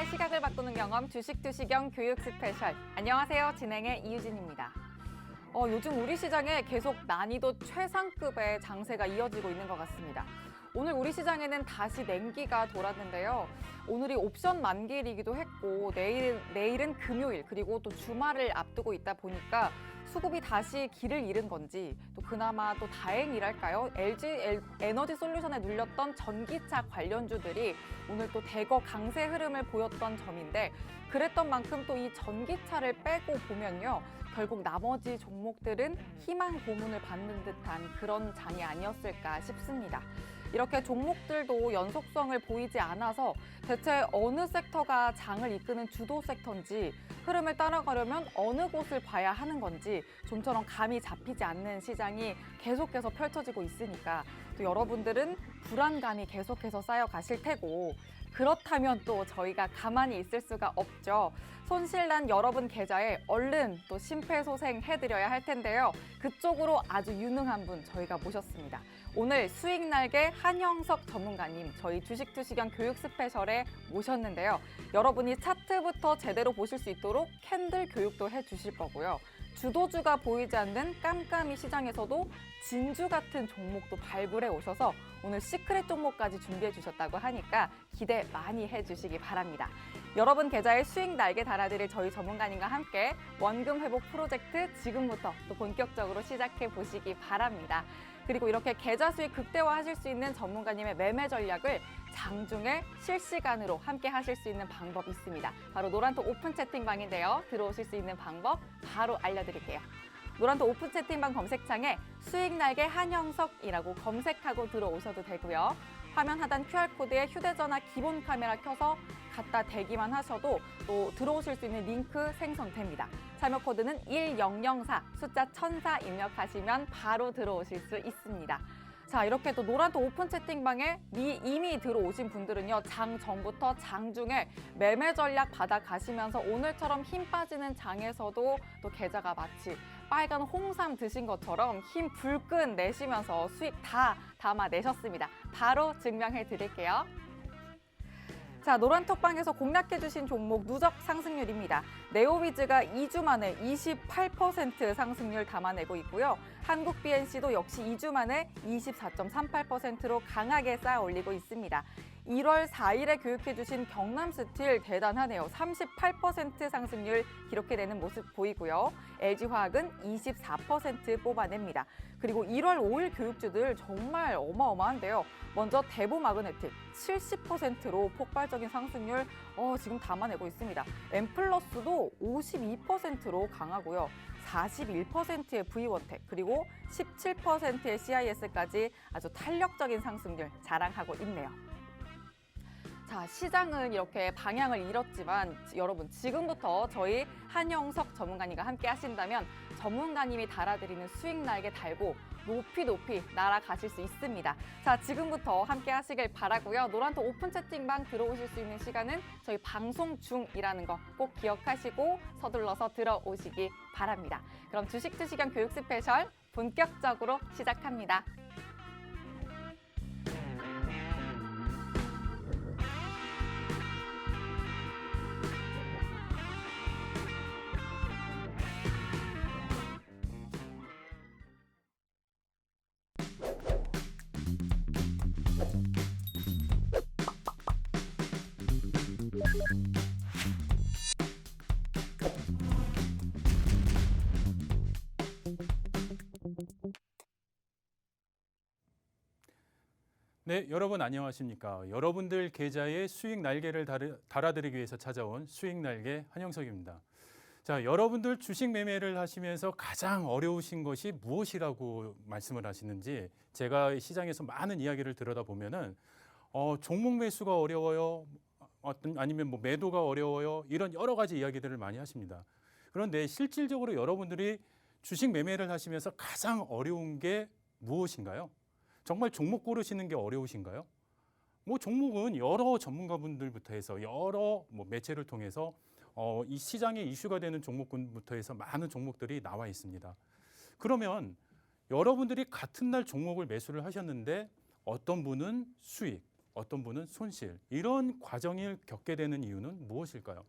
시장의 시각을 바꾸는 경험 주식투시경 교육 스페셜. 안녕하세요. 진행의 이유진입니다. 요즘 우리 시장에 계속 난이도 최상급의 장세가 이어지고 있는 것 같습니다. 오늘 우리 시장에는 다시 냉기가 돌았는데요. 오늘이 옵션 만기일이기도 했고 내일은 금요일 그리고 또 주말을 앞두고 있다 보니까 수급이 다시 길을 잃은 건지 또 그나마 또 다행이랄까요? LG 에너지 솔루션에 눌렸던 전기차 관련주들이 오늘 또 대거 강세 흐름을 보였던 점인데 그랬던 만큼 또 이 전기차를 빼고 보면요. 결국 나머지 종목들은 희망 고문을 받는 듯한 그런 장이 아니었을까 싶습니다. 이렇게 종목들도 연속성을 보이지 않아서 대체 어느 섹터가 장을 이끄는 주도 섹터인지 흐름을 따라가려면 어느 곳을 봐야 하는 건지 좀처럼 감이 잡히지 않는 시장이 계속해서 펼쳐지고 있으니까 또 여러분들은 불안감이 계속해서 쌓여가실 테고 그렇다면 또 저희가 가만히 있을 수가 없죠. 손실난 여러분 계좌에 얼른 또 심폐소생해드려야 할 텐데요. 그쪽으로 아주 유능한 분 저희가 모셨습니다. 오늘 수익날개 한영석 전문가님 저희 주식투시경 교육 스페셜에 모셨는데요. 여러분이 차트부터 제대로 보실 수 있도록 캔들 교육도 해주실 거고요. 주도주가 보이지 않는 깜깜이 시장에서도 진주 같은 종목도 발굴해 오셔서 오늘 시크릿 종목까지 준비해 주셨다고 하니까 기대 많이 해주시기 바랍니다. 여러분 계좌에 수익 날개 달아드릴 저희 전문가님과 함께 원금 회복 프로젝트 지금부터 또 본격적으로 시작해 보시기 바랍니다. 그리고 이렇게 계좌 수익 극대화하실 수 있는 전문가님의 매매 전략을 장중에 실시간으로 함께 하실 수 있는 방법이 있습니다. 바로 노란톡 오픈 채팅방인데요. 들어오실 수 있는 방법 바로 알려드릴게요. 노란톡 오픈 채팅방 검색창에 수익날개 한영석이라고 검색하고 들어오셔도 되고요. 화면 하단 QR코드에 휴대전화 기본 카메라 켜서 갖다 대기만 하셔도 또 들어오실 수 있는 링크 생성됩니다. 참여 코드는 1004, 숫자 1004 입력하시면 바로 들어오실 수 있습니다. 자, 이렇게 또 노란톡 오픈 채팅방에 이미 들어오신 분들은요. 장 전부터 장 중에 매매 전략 받아가시면서 오늘처럼 힘 빠지는 장에서도 또 계좌가 마치 빨간 홍삼 드신 것처럼 힘 불끈 내시면서 수익 다 담아내셨습니다. 바로 증명해 드릴게요. 자, 노란톡방에서 공략해주신 종목 누적 상승률입니다. 네오위즈가 2주 만에 28% 상승률 담아내고 있고요. 한국 BNC도 역시 2주 만에 24.38%로 강하게 쌓아 올리고 있습니다. 1월 4일에 교육해주신 경남스틸 대단하네요. 38% 상승률 기록해내는 모습 보이고요. LG화학은 24% 뽑아냅니다. 그리고 1월 5일 교육주들 정말 어마어마한데요. 먼저 대보마그네틱 70%로 폭발적인 상승률 지금 담아내고 있습니다. 엠플러스도 52%로 강하고요. 41%의 V원텍 그리고 17%의 CIS까지 아주 탄력적인 상승률 자랑하고 있네요. 자, 시장은 이렇게 방향을 잃었지만 여러분 지금부터 저희 한영석 전문가님과 함께 하신다면 전문가님이 달아드리는 수익 날개 달고 높이 날아가실 수 있습니다. 자, 지금부터 함께 하시길 바라고요. 노란톡 오픈 채팅방 들어오실 수 있는 시간은 저희 방송 중이라는 거 꼭 기억하시고 서둘러서 들어오시기 바랍니다. 그럼 주식투시경 교육 스페셜 본격적으로 시작합니다. 네, 여러분 안녕하십니까? 여러분들 계좌에 수익 날개를 달아드리기 위해서 찾아온 수익 날개 한영석입니다. 자, 여러분들 주식 매매를 하시면서 가장 어려우신 것이 무엇이라고 말씀을 하시는지 제가 시장에서 많은 이야기를 들여다보면은 종목 매수가 어려워요. 아니면 뭐 매도가 어려워요. 이런 여러 가지 이야기들을 많이 하십니다. 그런데 실질적으로 여러분들이 주식 매매를 하시면서 가장 어려운 게 무엇인가요? 정말 종목 고르시는 게 어려우신가요? 뭐 종목은 여러 전문가분들부터 해서 여러 매체를 통해서 이 시장에 이슈가 되는 종목군부터 해서 많은 종목들이 나와 있습니다. 그러면 여러분들이 같은 날 종목을 매수를 하셨는데 어떤 분은 수익, 어떤 분은 손실, 이런 과정을 겪게 되는 이유는 무엇일까요?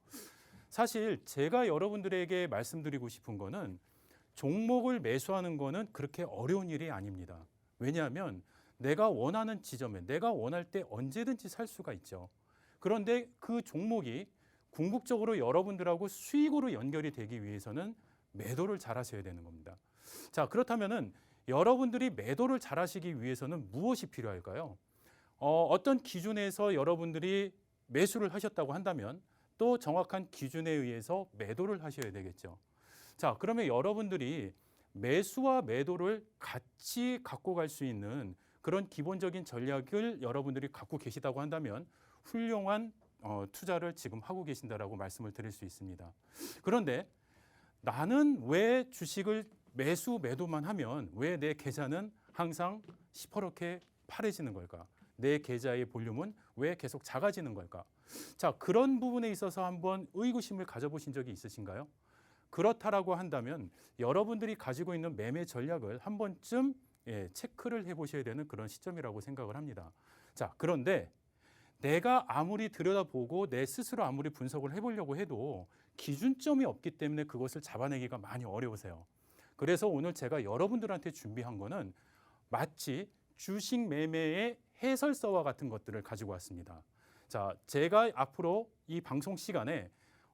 사실 제가 여러분들에게 말씀드리고 싶은 거는 종목을 매수하는 거는 그렇게 어려운 일이 아닙니다. 왜냐하면 내가 원하는 지점에 내가 원할 때 언제든지 살 수가 있죠. 그런데 그 종목이 궁극적으로 여러분들하고 수익으로 연결이 되기 위해서는 매도를 잘 하셔야 되는 겁니다. 자, 그렇다면은 여러분들이 매도를 잘 하시기 위해서는 무엇이 필요할까요? 어떤 기준에서 여러분들이 매수를 하셨다고 한다면 또 정확한 기준에 의해서 매도를 하셔야 되겠죠. 자, 그러면 여러분들이 매수와 매도를 같이 갖고 갈 수 있는 그런 기본적인 전략을 여러분들이 갖고 계시다고 한다면 훌륭한 투자를 지금 하고 계신다라고 말씀을 드릴 수 있습니다. 그런데 나는 왜 주식을 매수 매도만 하면 왜 내 계좌는 항상 시퍼렇게 파래지는 걸까? 내 계좌의 볼륨은 왜 계속 작아지는 걸까? 자, 그런 부분에 있어서 한번 의구심을 가져보신 적이 있으신가요? 그렇다라고 한다면 여러분들이 가지고 있는 매매 전략을 한 번쯤 체크를 해보셔야 되는 그런 시점이라고 생각을 합니다. 자, 그런데 내가 아무리 들여다보고 내 스스로 아무리 분석을 해보려고 해도 기준점이 없기 때문에 그것을 잡아내기가 많이 어려우세요. 그래서 오늘 제가 여러분들한테 준비한 거는 마치 주식 매매의 해설서와 같은 것들을 가지고 왔습니다. 자, 제가 앞으로 이 방송 시간에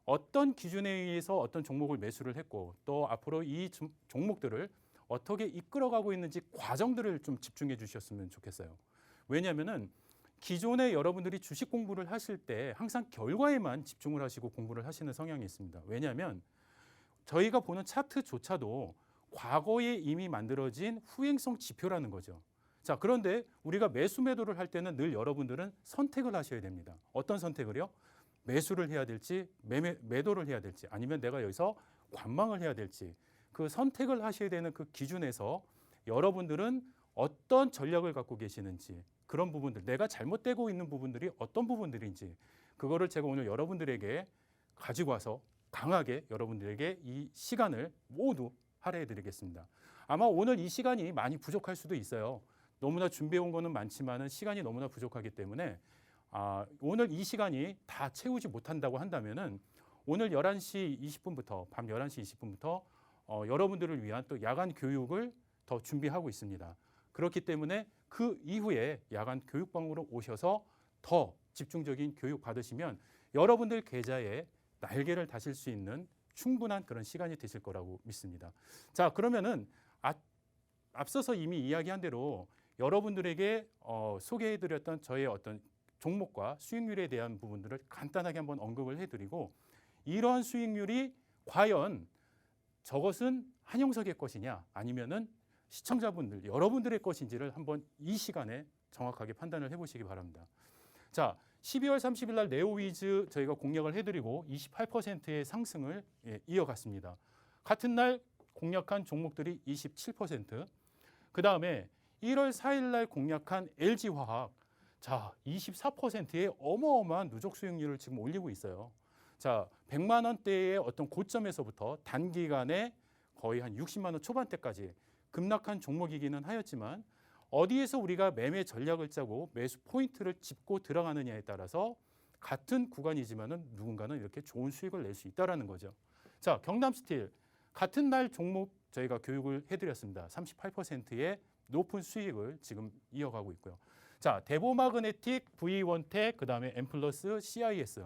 어떤 기준에 의해서 어떤 종목을 매수를 했고 또 앞으로 이 종목들을 어떻게 이끌어가고 있는지 과정들을 좀 집중해 주셨으면 좋겠어요. 왜냐하면은 기존에 여러분들이 주식 공부를 하실 때 항상 결과에만 집중을 하시고 공부를 하시는 성향이 있습니다. 왜냐하면 저희가 보는 차트조차도 과거에 이미 만들어진 후행성 지표라는 거죠. 자, 그런데 우리가 매수 매도를 할 때는 늘 여러분들은 선택을 하셔야 됩니다. 어떤 선택을요? 매수를 해야 될지 매도를 해야 될지 아니면 내가 여기서 관망을 해야 될지 그 선택을 하셔야 되는 그 기준에서 여러분들은 어떤 전략을 갖고 계시는지 그런 부분들 내가 잘못되고 있는 부분들이 어떤 부분들인지 그거를 제가 오늘 여러분들에게 가지고 와서 강하게 여러분들에게 이 시간을 모두 할애해 드리겠습니다. 아마 오늘 이 시간이 많이 부족할 수도 있어요. 너무나 준비해 온 거는 많지만은 시간이 너무나 부족하기 때문에 오늘 이 시간이 다 채우지 못한다고 한다면은 오늘 11시 20분부터 밤 11시 20분부터 여러분들을 위한 또 야간 교육을 더 준비하고 있습니다. 그렇기 때문에 그 이후에 야간 교육방으로 오셔서 더 집중적인 교육 받으시면 여러분들 계좌에 날개를 다실 수 있는 충분한 그런 시간이 되실 거라고 믿습니다. 자, 그러면은 앞서서 이미 이야기한 대로 여러분들에게 소개해드렸던 저의 어떤 종목과 수익률에 대한 부분들을 간단하게 한번 언급을 해드리고 이러한 수익률이 과연 저것은 한영석의 것이냐 아니면은 시청자분들 여러분들의 것인지를 한번 이 시간에 정확하게 판단을 해보시기 바랍니다. 자, 12월 30일 날 네오위즈 저희가 공략을 해드리고 28%의 상승을 이어갔습니다. 같은 날 공략한 종목들이 27%, 그 다음에 1월 4일 날 공략한 LG화학, 자, 24%의 어마어마한 누적 수익률을 지금 올리고 있어요. 자, 100만 원대의 어떤 고점에서부터 단기간에 거의 한 60만 원 초반대까지 급락한 종목이기는 하였지만 어디에서 우리가 매매 전략을 짜고 매수 포인트를 짚고 들어가느냐에 따라서 같은 구간이지만은 누군가는 이렇게 좋은 수익을 낼 수 있다라는 거죠. 자, 경남스틸 같은 날 종목 저희가 교육을 해드렸습니다. 38%의 높은 수익을 지금 이어가고 있고요. 자, 대보마그네틱, V1텍, 그 다음에 엠플러스, CIS.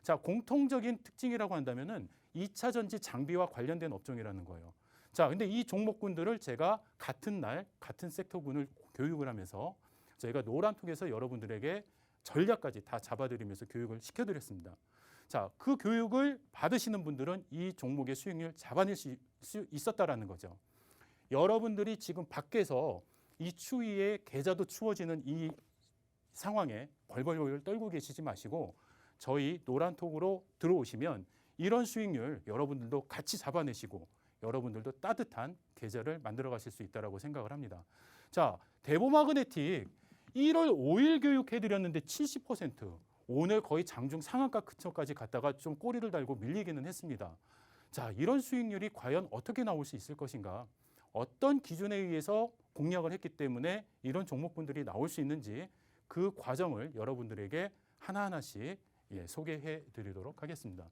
자, 공통적인 특징이라고 한다면은 2차 전지 장비와 관련된 업종이라는 거예요. 자, 근데 이 종목군들을 제가 같은 날 같은 섹터군을 교육을 하면서 저희가 노란톡에서 여러분들에게 전략까지 다 잡아드리면서 교육을 시켜드렸습니다. 자, 그 교육을 받으시는 분들은 이 종목의 수익률 잡아낼 수 있었다라는 거죠. 여러분들이 지금 밖에서 이 추위에 계좌도 추워지는 이 상황에 벌벌벌 떨고 계시지 마시고 저희 노란톡으로 들어오시면 이런 수익률 여러분들도 같이 잡아내시고 여러분들도 따뜻한 계좌를 만들어 가실 수 있다고 생각을 합니다. 자, 대보마그네틱 1월 5일 교육해드렸는데 70%, 오늘 거의 장중 상한가 근처까지 갔다가 좀 꼬리를 달고 밀리기는 했습니다. 자, 이런 수익률이 과연 어떻게 나올 수 있을 것인가? 어떤 기준에 의해서 공략을 했기 때문에 이런 종목분들이 나올 수 있는지 그 과정을 여러분들에게 하나하나씩 소개해 드리도록 하겠습니다.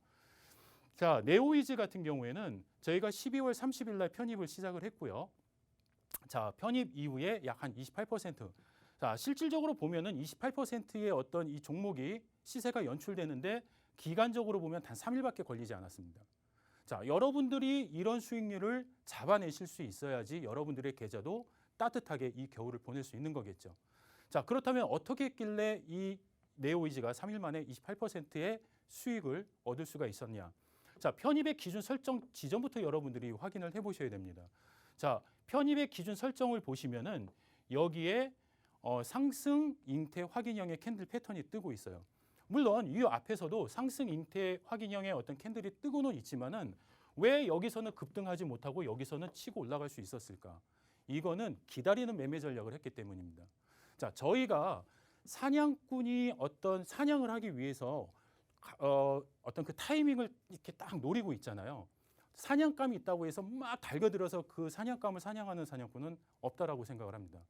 자, 네오이즈 같은 경우에는 저희가 12월 30일 날 편입을 시작을 했고요. 자, 편입 이후에 약 한 28%. 자, 실질적으로 보면은 28%의 어떤 이 종목이 시세가 연출되는데 기간적으로 보면 단 3일밖에 걸리지 않았습니다. 자, 여러분들이 이런 수익률을 잡아내실 수 있어야지 여러분들의 계좌도 따뜻하게 이 겨울을 보낼 수 있는 거겠죠. 자, 그렇다면 어떻게 했길래 이 네오이즈가 3일 만에 28%의 수익을 얻을 수가 있었냐? 자, 편입의 기준 설정 지점부터 여러분들이 확인을 해보셔야 됩니다. 자, 편입의 기준 설정을 보시면은 여기에 상승 잉태 확인형의 캔들 패턴이 뜨고 있어요. 물론 이 앞에서도 상승 잉태 확인형의 어떤 캔들이 뜨고는 있지만은 왜 여기서는 급등하지 못하고 여기서는 치고 올라갈 수 있었을까? 이거는 기다리는 매매 전략을 했기 때문입니다. 자, 저희가 사냥꾼이 어떤 사냥을 하기 위해서 어떤 그 타이밍을 이렇게 딱 노리고 있잖아요. 사냥감이 있다고 해서 막 달겨들어서 그 사냥감을 사냥하는 사냥꾼은 없다라고 생각을 합니다.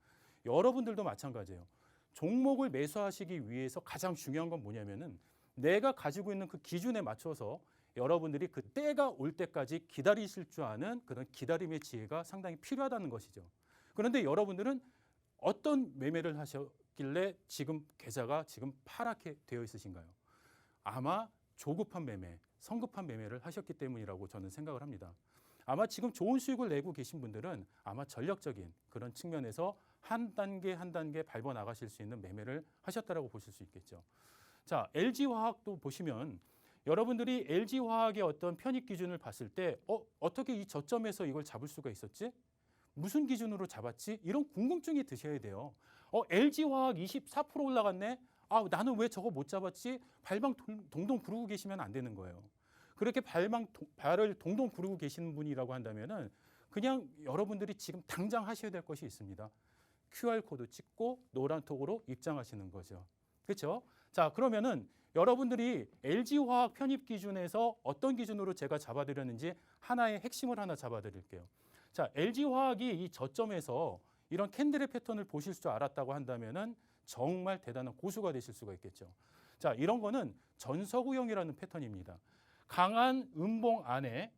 여러분들도 마찬가지예요. 종목을 매수하시기 위해서 가장 중요한 건 뭐냐면은 내가 가지고 있는 그 기준에 맞춰서 여러분들이 그 때가 올 때까지 기다리실 줄 아는 그런 기다림의 지혜가 상당히 필요하다는 것이죠. 그런데 여러분들은 어떤 매매를 하셨길래 지금 계좌가 지금 파랗게 되어 있으신가요? 아마 조급한 매매, 성급한 매매를 하셨기 때문이라고 저는 생각을 합니다. 아마 지금 좋은 수익을 내고 계신 분들은 아마 전략적인 그런 측면에서 한 단계 한 단계 밟아 나가실 수 있는 매매를 하셨다라고 보실 수 있겠죠. 자, LG화학도 보시면 여러분들이 LG화학의 어떤 편입 기준을 봤을 때 어떻게 이 저점에서 이걸 잡을 수가 있었지? 무슨 기준으로 잡았지? 이런 궁금증이 드셔야 돼요. LG화학 24% 올라갔네? 나는 왜 저거 못 잡았지? 발방 동동 구르고 계시면 안 되는 거예요. 그렇게 발을 동동 구르고 계시는 분이라고 한다면은 그냥 여러분들이 지금 당장 하셔야 될 것이 있습니다. QR코드 찍고 노란 톡으로 입장하시는 거죠. 그렇죠? 자, 그러면은 여러분들이 LG화학 편입 기준에서 어떤 기준으로 제가 잡아드렸는지 하나의 핵심을 하나 잡아드릴게요. 자, LG화학이 이 저점에서 이런 캔들의 패턴을 보실 줄 알았다고 한다면은 정말 대단한 고수가 되실 수가 있겠죠. 자, 이런 거는 전서구형이라는 패턴입니다. 강한 음봉 안에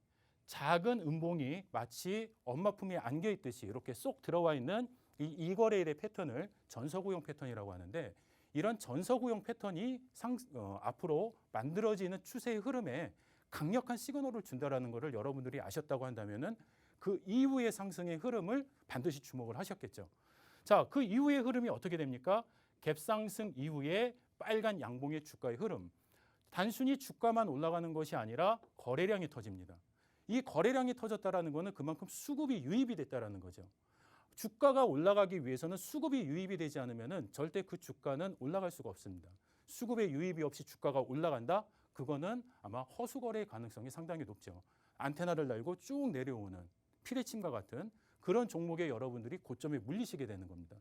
작은 음봉이 마치 엄마 품에 안겨 있듯이 이렇게 쏙 들어와 있는 이 거래일의 패턴을 전서구형 패턴이라고 하는데 이런 전서구형 패턴이 앞으로 만들어지는 추세의 흐름에 강력한 시그널을 준다라는 것을 여러분들이 아셨다고 한다면은 그 이후의 상승의 흐름을 반드시 주목을 하셨겠죠. 자, 그 이후의 흐름이 어떻게 됩니까? 갭상승 이후에 빨간 양봉의 주가의 흐름. 단순히 주가만 올라가는 것이 아니라 거래량이 터집니다. 이 거래량이 터졌다라는 것은 그만큼 수급이 유입이 됐다라는 거죠. 주가가 올라가기 위해서는 수급이 유입이 되지 않으면 절대 그 주가는 올라갈 수가 없습니다. 수급의 유입이 없이 주가가 올라간다? 그거는 아마 허수거래의 가능성이 상당히 높죠. 안테나를 달고 쭉 내려오는 피레침과 같은 그런 종목에 여러분들이 고점에 물리시게 되는 겁니다.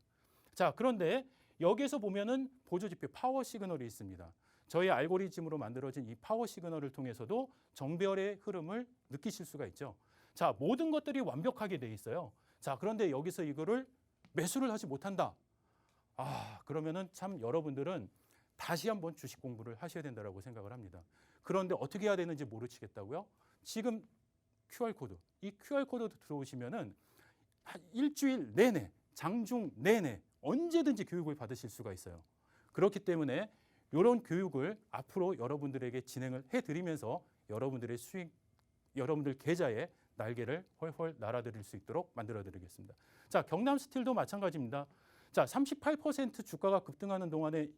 자, 그런데 여기에서 보면은 보조지표 파워 시그널이 있습니다. 저희 알고리즘으로 만들어진 이 파워 시그널을 통해서도 정별의 흐름을 느끼실 수가 있죠. 자, 모든 것들이 완벽하게 돼 있어요. 자, 그런데 여기서 이거를 매수를 하지 못한다. 그러면은 참 여러분들은 다시 한번 주식 공부를 하셔야 된다고 생각을 합니다. 그런데 어떻게 해야 되는지 모르시겠다고요? 지금 QR코드, 이 QR코드 들어오시면은 일주일 내내, 장중 내내 언제든지 교육을 받으실 수가 있어요. 그렇기 때문에 이런 교육을 앞으로 여러분들에게 진행을 해드리면서 여러분들의 수익, 여러분들 계좌에 날개를 훨훨 날아드릴 수 있도록 만들어드리겠습니다. 자, 경남스틸도 마찬가지입니다. 자, 38% 주가가 급등하는 동안에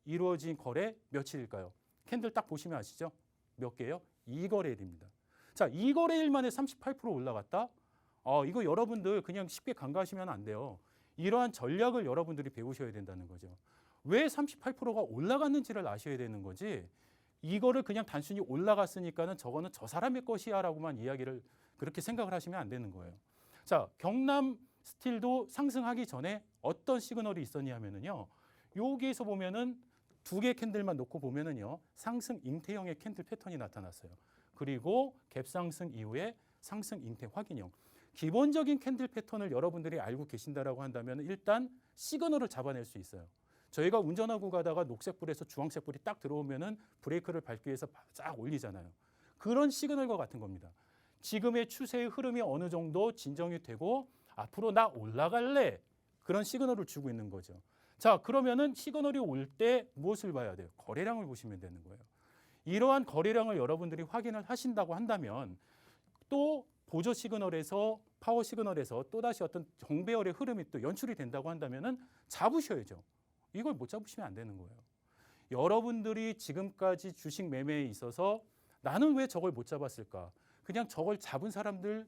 이루어진 거래 며칠일까요? 캔들 딱 보시면 아시죠? 몇 개요? 2거래일입니다. 자, 2거래일 만에 38% 올라갔다? 이거 여러분들 그냥 쉽게 간과하시면 안 돼요. 이러한 전략을 여러분들이 배우셔야 된다는 거죠. 왜 38%가 올라갔는지를 아셔야 되는 거지 이거를 그냥 단순히 올라갔으니까는 저거는 저 사람의 것이야 라고만 이야기를 그렇게 생각을 하시면 안 되는 거예요. 자, 경남 스틸도 상승하기 전에 어떤 시그널이 있었냐 하면은요. 여기에서 보면은 두 개 캔들만 놓고 보면은요. 상승 잉태형의 캔들 패턴이 나타났어요. 그리고 갭상승 이후에 상승 잉태 확인형. 기본적인 캔들 패턴을 여러분들이 알고 계신다라고 한다면 일단 시그널을 잡아낼 수 있어요. 저희가 운전하고 가다가 녹색불에서 주황색불이 딱 들어오면은 브레이크를 밟기 위해서 쫙 올리잖아요. 그런 시그널과 같은 겁니다. 지금의 추세의 흐름이 어느 정도 진정이 되고 앞으로 나 올라갈래 그런 시그널을 주고 있는 거죠. 자, 그러면은 시그널이 올 때 무엇을 봐야 돼요? 거래량을 보시면 되는 거예요. 이러한 거래량을 여러분들이 확인을 하신다고 한다면 또 보조 시그널에서 파워 시그널에서 또다시 어떤 정배열의 흐름이 또 연출이 된다고 한다면은 잡으셔야죠. 이걸 못 잡으시면 안 되는 거예요. 여러분들이 지금까지 주식 매매에 있어서 나는 왜 저걸 못 잡았을까? 그냥 저걸 잡은 사람들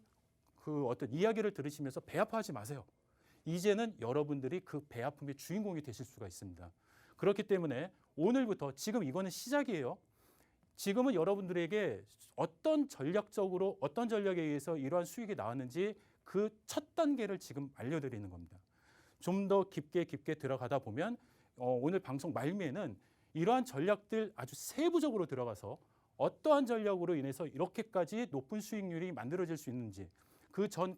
그 어떤 이야기를 들으시면서 배 아파하지 마세요. 이제는 여러분들이 그 배 아픔의 주인공이 되실 수가 있습니다. 그렇기 때문에 오늘부터 지금 이거는 시작이에요. 지금은 여러분들에게 어떤 전략적으로 어떤 전략에 의해서 이러한 수익이 나왔는지 그 첫 단계를 지금 알려드리는 겁니다. 좀 더 깊게 들어가다 보면 오늘 방송 말미에는 이러한 전략들 아주 세부적으로 들어가서 어떠한 전략으로 인해서 이렇게까지 높은 수익률이 만들어질 수 있는지 그 전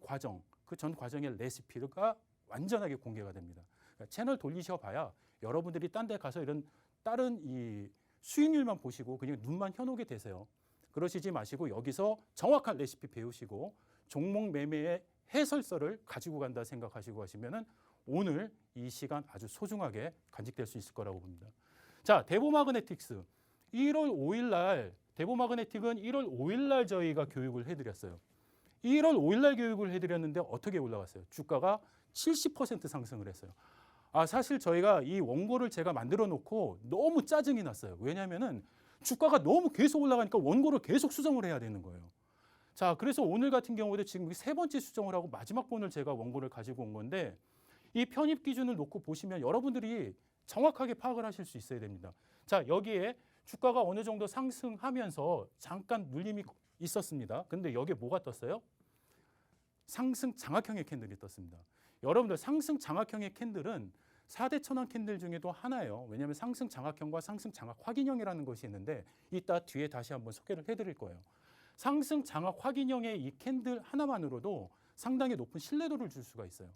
과정의 레시피가 완전하게 공개가 됩니다. 그러니까 채널 돌리셔봐야 여러분들이 딴 데 가서 이런 다른 이 수익률만 보시고 그냥 눈만 켜놓게 되세요. 그러시지 마시고 여기서 정확한 레시피 배우시고 종목 매매의 해설서를 가지고 간다 생각하시고 하시면은 오늘 이 시간 아주 소중하게 간직될 수 있을 거라고 봅니다. 자, 데보마그네틱스 1월 5일 날 데보마그네틱은 1월 5일 날 저희가 교육을 해드렸어요. 1월 5일 날 교육을 해드렸는데 어떻게 올라갔어요? 주가가 70% 상승을 했어요. 사실 저희가 이 원고를 제가 만들어 놓고 너무 짜증이 났어요. 왜냐하면은 주가가 너무 계속 올라가니까 원고를 계속 수정을 해야 되는 거예요. 자, 그래서 오늘 같은 경우도 지금 세 번째 수정을 하고 마지막 번을 제가 원고를 가지고 온 건데 이 편입 기준을 놓고 보시면 여러분들이 정확하게 파악을 하실 수 있어야 됩니다. 자, 여기에 주가가 어느 정도 상승하면서 잠깐 눌림이 있었습니다. 근데 여기에 뭐가 떴어요? 상승 장악형의 캔들이 떴습니다. 여러분들 상승 장악형의 캔들은 4대 천왕 캔들 중에도 하나예요. 왜냐하면 상승 장악형과 상승 장악 확인형이라는 것이 있는데 이따 뒤에 다시 한번 소개를 해드릴 거예요. 상승 장악 확인형의 이 캔들 하나만으로도 상당히 높은 신뢰도를 줄 수가 있어요.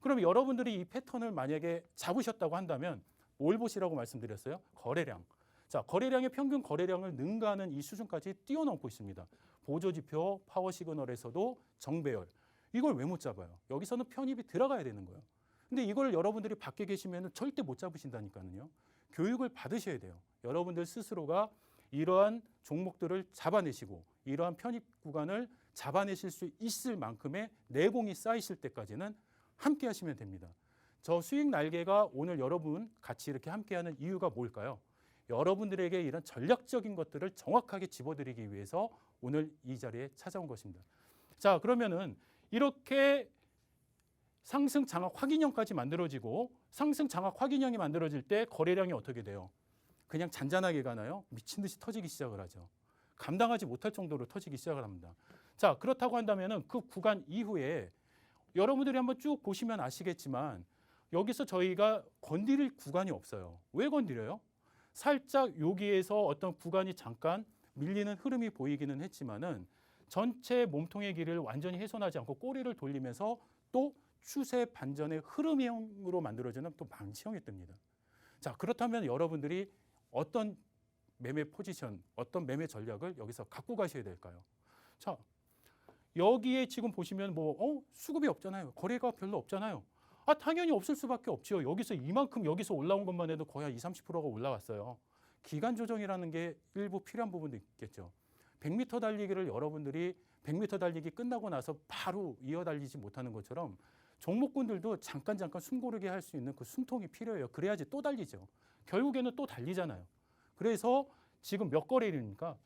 그럼 여러분들이 이 패턴을 만약에 잡으셨다고 한다면 뭘 보시라고 말씀드렸어요? 거래량. 자, 거래량의 평균 거래량을 능가하는 이 수준까지 뛰어넘고 있습니다. 보조지표 파워 시그널에서도 정배열. 이걸 왜 못 잡아요? 여기서는 편입이 들어가야 되는 거예요. 근데 이걸 여러분들이 밖에 계시면 절대 못 잡으신다니까요. 교육을 받으셔야 돼요. 여러분들 스스로가 이러한 종목들을 잡아내시고 이러한 편입 구간을 잡아내실 수 있을 만큼의 내공이 쌓이실 때까지는 함께 하시면 됩니다. 저 수익 날개가 오늘 여러분 같이 이렇게 함께하는 이유가 뭘까요? 여러분들에게 이런 전략적인 것들을 정확하게 집어드리기 위해서 오늘 이 자리에 찾아온 것입니다. 자, 그러면은 이렇게 상승 장악 확인형까지 만들어지고 상승 장악 확인형이 만들어질 때 거래량이 어떻게 돼요? 그냥 잔잔하게 가나요? 미친 듯이 터지기 시작을 하죠. 감당하지 못할 정도로 터지기 시작을 합니다. 자, 그렇다고 한다면은 그 구간 이후에 여러분들이 한번 쭉 보시면 아시겠지만 여기서 저희가 건드릴 구간이 없어요. 왜 건드려요? 살짝 여기에서 어떤 구간이 잠깐 밀리는 흐름이 보이기는 했지만은 전체 몸통의 길을 완전히 훼손하지 않고 꼬리를 돌리면서 또 추세 반전의 흐름형으로 만들어지는 또 망치형이 뜹니다. 자, 그렇다면 여러분들이 어떤 매매 포지션, 어떤 매매 전략을 여기서 갖고 가셔야 될까요? 자, 여기에 지금 보시면 수급이 없잖아요. 거래가 별로 없잖아요. 당연히 없을 수밖에 없죠. 여기서 이만큼 여기서 올라온 것만 해도 거의 한 20, 30%가 올라왔어요. 기간 조정이라는 게 일부 필요한 부분도 있겠죠. 100m 달리기를 여러분들이 100m 달리기 끝나고 나서 바로 이어 달리지 못하는 것처럼 종목군들도 잠깐 숨 고르게 할 수 있는 그 숨통이 필요해요. 그래야지 또 달리죠. 결국에는 또 달리잖아요. 그래서 지금 몇 거래일입니까?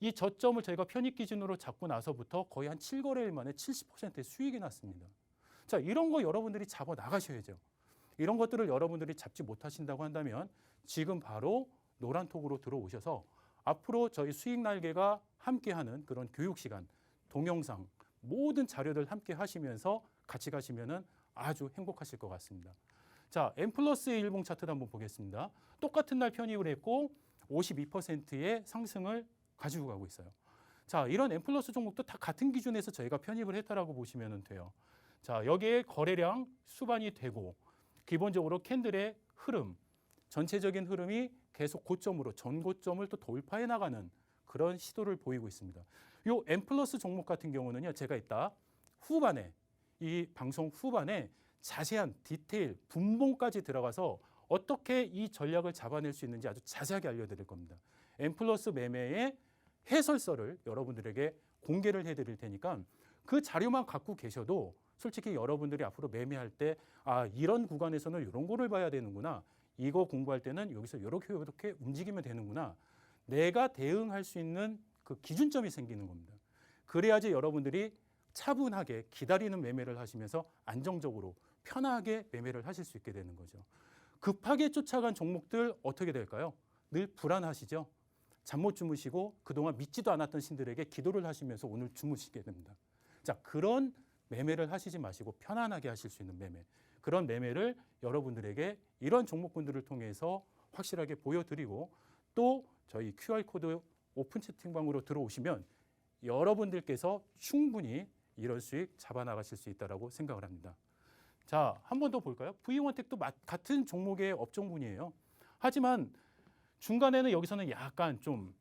이 저점을 저희가 편입 기준으로 잡고 나서부터 거의 한 7거래일 만에 70%의 수익이 났습니다. 자, 이런 거 여러분들이 잡아 나가셔야죠. 이런 것들을 여러분들이 잡지 못하신다고 한다면 지금 바로 노란톡으로 들어오셔서 앞으로 저희 수익 날개가 함께하는 그런 교육 시간, 동영상, 모든 자료들 함께 하시면서 같이 가시면은 아주 행복하실 것 같습니다. 자, M+의 일봉 차트도 한번 보겠습니다. 똑같은 날 편입을 했고 52%의 상승을 가지고 가고 있어요. 자, 이런 M+ 종목도 다 같은 기준에서 저희가 편입을 했다라고 보시면 돼요. 자, 여기에 거래량 수반이 되고 기본적으로 캔들의 흐름, 전체적인 흐름이 계속 고점으로 전고점을 또 돌파해 나가는 그런 시도를 보이고 있습니다. 요 M 플러스 종목 같은 경우는요, 제가 이따 후반에 이 방송 후반에 자세한 디테일 분봉까지 들어가서 어떻게 이 전략을 잡아낼 수 있는지 아주 자세하게 알려드릴 겁니다. M 플러스 매매의 해설서를 여러분들에게 공개를 해드릴 테니까 그 자료만 갖고 계셔도 솔직히 여러분들이 앞으로 매매할 때 이런 구간에서는 이런 거를 봐야 되는구나. 이거 공부할 때는 여기서 이렇게 움직이면 되는구나. 내가 대응할 수 있는 그 기준점이 생기는 겁니다. 그래야지 여러분들이 차분하게 기다리는 매매를 하시면서 안정적으로 편하게 매매를 하실 수 있게 되는 거죠. 급하게 쫓아간 종목들 어떻게 될까요? 늘 불안하시죠? 잠 못 주무시고 그동안 믿지도 않았던 신들에게 기도를 하시면서 오늘 주무시게 됩니다. 자, 그런 매매를 하시지 마시고 편안하게 하실 수 있는 매매. 그런 매매를 여러분들에게 이런 종목군들을 통해서 확실하게 보여드리고 또 저희 QR코드 오픈 채팅방으로 들어오시면 여러분들께서 충분히 이런 수익 잡아나가실 수 있다고 생각을 합니다. 자, 한 번 더 볼까요? V원택도 같은 종목의 업종군이에요. 하지만 중간에는 여기서는 약간 좀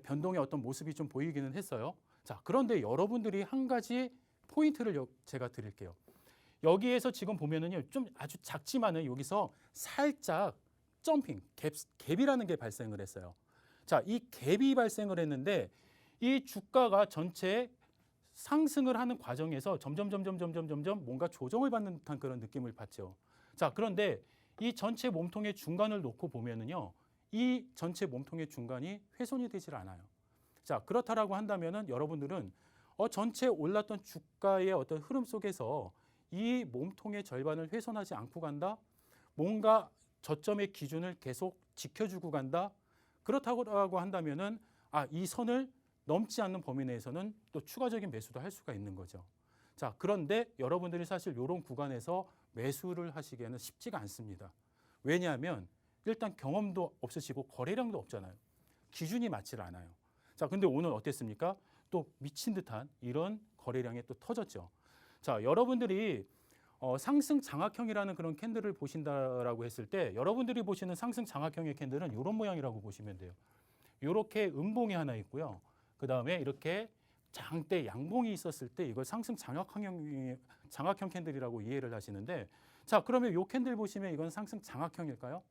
변동의 어떤 모습이 좀 보이기는 했어요. 자, 그런데 여러분들이 한 가지 포인트를 제가 드릴게요. 여기에서 지금 보면은요, 좀 아주 작지만은 여기서 살짝 점핑, 갭이라는 게 발생을 했어요. 자, 이 갭이 발생을 했는데 이 주가가 전체 상승을 하는 과정에서 점점 뭔가 조정을 받는 듯한 그런 느낌을 받죠. 자, 그런데 이 전체 몸통의 중간을 놓고 보면은요, 이 전체 몸통의 중간이 훼손이 되질 않아요. 자, 그렇다라고 한다면은 여러분들은 전체 올랐던 주가의 어떤 흐름 속에서 이 몸통의 절반을 훼손하지 않고 간다. 뭔가 저점의 기준을 계속 지켜주고 간다. 그렇다고 한다면은 이 선을 넘지 않는 범위 내에서는 또 추가적인 매수도 할 수가 있는 거죠. 자, 그런데 여러분들이 사실 이런 구간에서 매수를 하시기에는 쉽지가 않습니다. 왜냐하면 일단 경험도 없으시고 거래량도 없잖아요. 기준이 맞질 않아요. 자, 근데 오늘 어땠습니까? 또 미친 듯한 이런 거래량이 또 터졌죠. 자, 여러분들이 상승 장악형이라는 그런 캔들을 보신다라고 했을 때 여러분들이 보시는 상승 장악형의 캔들은 이런 모양이라고 보시면 돼요. 이렇게 음봉이 하나 있고요. 그 다음에 이렇게 장대 양봉이 있었을 때 이걸 상승 장악형 캔들이라고 이해를 하시는데, 자, 그러면 이 캔들 보시면 이건 상승 장악형일까요?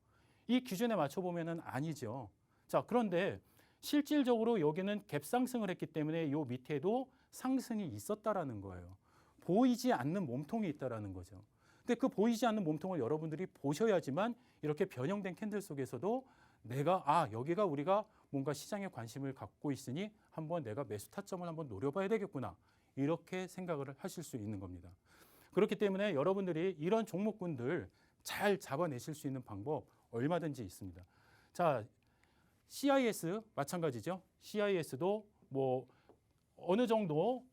이 기준에 맞춰보면은 아니죠. 자, 그런데 실질적으로 여기는 갭 상승을 했기 때문에 이 밑에도 상승이 있었다라는 거예요. 보이지 않는 몸통이 있다라는 거죠. 근데 그 보이지 않는 몸통을 여러분들이 보셔야지만 이렇게 변형된 캔들 속에서도 내가 여기가 우리가 뭔가 시장에 관심을 갖고 있으니 한번 내가 매수 타점을 한번 노려봐야 되겠구나, 이렇게 생각을 하실 수 있는 겁니다. 그렇기 때문에 여러분들이 이런 종목군들 잘 잡아내실 수 있는 방법 얼마든지 있습니다. 자, CIS 마찬가지죠. CIS도 뭐 어느 정도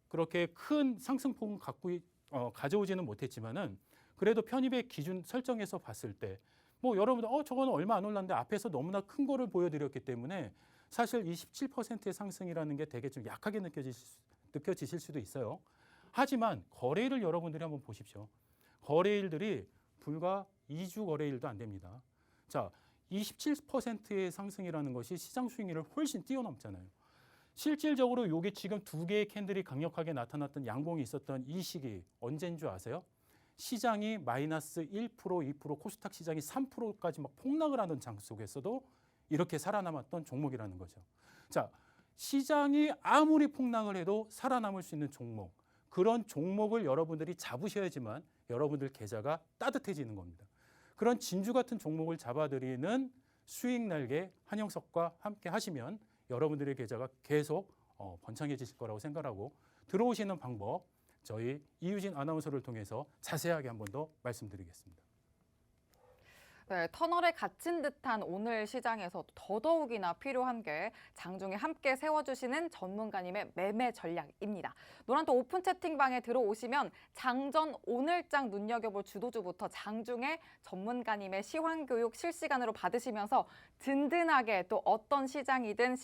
그렇게 큰 상승폭은 가져오지는 못했지만은 그래도 편입의 기준 설정해서 봤을 때 뭐 여러분들 저거는 얼마 안 올랐는데 앞에서 너무나 큰 거를 보여드렸기 때문에 사실 이 17%의 상승이라는 게 되게 좀 약하게 느껴지실 수도 있어요. 하지만 거래일을 여러분들이 한번 보십시오. 거래일들이 불과 2주 거래일도 안 됩니다. 자, 27%의 상승이라는 것이 시장 수익률을 훨씬 뛰어넘잖아요. 실질적으로 이게 지금 두 개의 캔들이 강력하게 나타났던 양봉이 있었던 이 시기 언제인 줄 아세요? 시장이 마이너스 1%, 2%, 코스닥 시장이 3%까지 막 폭락을 하는 장 속에서도 이렇게 살아남았던 종목이라는 거죠. 자, 시장이 아무리 폭락을 해도 살아남을 수 있는 종목, 그런 종목을 여러분들이 잡으셔야지만 여러분들 계좌가 따뜻해지는 겁니다. 그런 진주 같은 종목을 잡아드리는 수익 날개 한영석과 함께 하시면 여러분들의 계좌가 계속 번창해지실 거라고 생각하고, 들어오시는 방법 저희 이유진 아나운서를 통해서 자세하게 한 번 더 말씀드리겠습니다. 네, 터널에 갇힌 듯한 오늘 시장에서 더더욱이나 필요한 게 장중에 함께 세워주시는 전문가님의 매매 전략입니다. 노란톡 오픈 채팅방에 들어오시면 장전 오늘장 눈여겨볼 주도주부터 장중에 전문가님의 시황 교육 실시간으로 받으시면서 든든하게 또 어떤 시장이든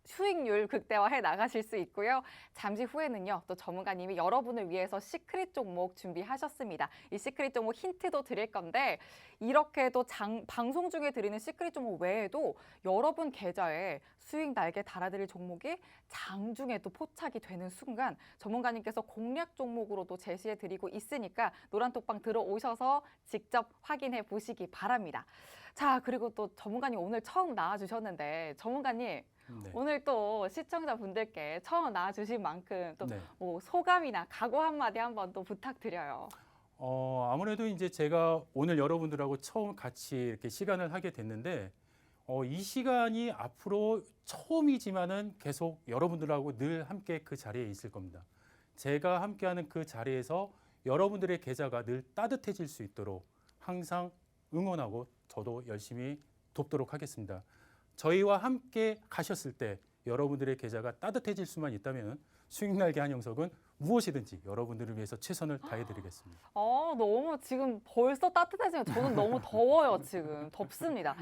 수익률 극대화해 나가실 수 있고요. 잠시 후에는요, 또 전문가님이 여러분을 위해서 시크릿 종목 준비하셨습니다. 이 시크릿 종목 힌트도 드릴 건데 이렇게 또 방송 중에 드리는 시크릿 종목 외에도 여러분 계좌에 수익 날개 달아드릴 종목이 장중에 또 포착이 되는 순간 전문가님께서 공략 종목으로도 제시해 드리고 있으니까 노란톡방 들어오셔서 직접 확인해 보시기 바랍니다. 자, 그리고 또 전문가님 오늘 처음 나와주셨는데 전문가님 네. 오늘 또 시청자분들께 처음 나와주신 만큼 또 네. 뭐 소감이나 각오 한마디 한번 또 부탁드려요. 아무래도 이제 제가 오늘 여러분들하고 처음 같이 이렇게 시간을 하게 됐는데 이 시간이 앞으로 처음이지만은 계속 여러분들하고 늘 함께 그 자리에 있을 겁니다. 제가 함께하는 그 자리에서 여러분들의 계좌가 늘 따뜻해질 수 있도록 항상 응원하고 저도 열심히 돕도록 하겠습니다. 저희와 함께 가셨을 때 여러분들의 계좌가 따뜻해질 수만 있다면 수익날개 한영석은 무엇이든지 여러분들을 위해서 최선을 다해드리겠습니다. 너무 지금 벌써 따뜻해지면 저는 너무 더워요, 지금. 덥습니다.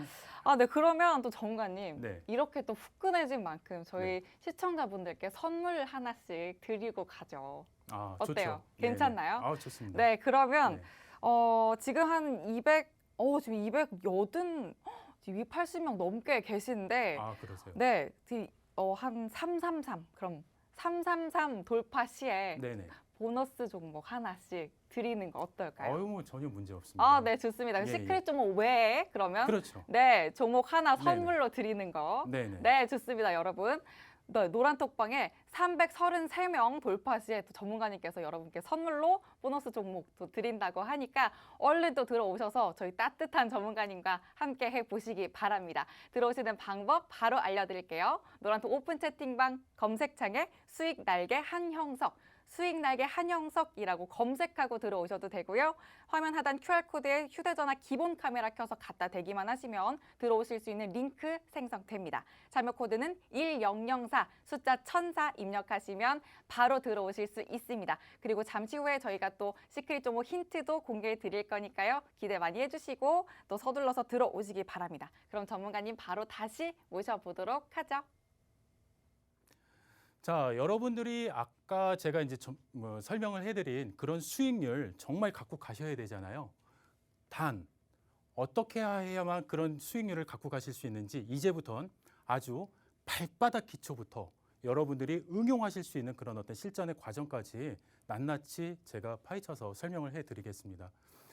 네, 그러면 또 전문가님, 네. 이렇게 또 후끈해진 만큼 저희 네. 시청자분들께 선물 하나씩 드리고 가죠. 어때요? 좋죠. 괜찮나요? 네네. 좋습니다. 네, 그러면 네. 지금 한 200, 지금 280, 지금 280명 넘게 계신데, 그러세요. 네, 한 333, 그럼 333 돌파 시에 네네. 보너스 종목 하나씩 드리는 거 어떨까요? 뭐 전혀 문제 없습니다. 네, 좋습니다. 예, 시크릿 종목 외에 그러면 그렇죠. 네, 종목 하나 네네. 선물로 드리는 거. 네네. 네, 좋습니다, 여러분. 네, 노란톡방에 333명 돌파 시에 또 전문가님께서 여러분께 선물로 보너스 종목도 드린다고 하니까 얼른 또 들어오셔서 저희 따뜻한 전문가님과 함께 해보시기 바랍니다. 들어오시는 방법 바로 알려드릴게요. 노란톡 오픈 채팅방 검색창에 수익 날개 한형석, 수익 날개 한영석이라고 검색하고 들어오셔도 되고요. 화면 하단 QR코드에 휴대전화 기본 카메라 켜서 갖다 대기만 하시면 들어오실 수 있는 링크 생성됩니다. 참여 코드는 1004 숫자 1004 입력하시면 바로 들어오실 수 있습니다. 그리고 잠시 후에 저희가 또 시크릿 종목 힌트도 공개해 드릴 거니까요. 기대 많이 해주시고 또 서둘러서 들어오시기 바랍니다. 그럼 전문가님 바로 다시 모셔보도록 하죠. 자, 여러분들이 아까 제가 이제 설명을 해드린 그런 수익률 정말 갖고 가셔야 되잖아요. 단 어떻게 해야만 그런 수익률을 갖고 가실 수 있는지 이제부터는 아주 발바닥 기초부터 여러분들이 응용하실 수 있는 그런 어떤 실전의 과정까지 낱낱이 제가 파헤쳐서 설명을 해드리겠습니다.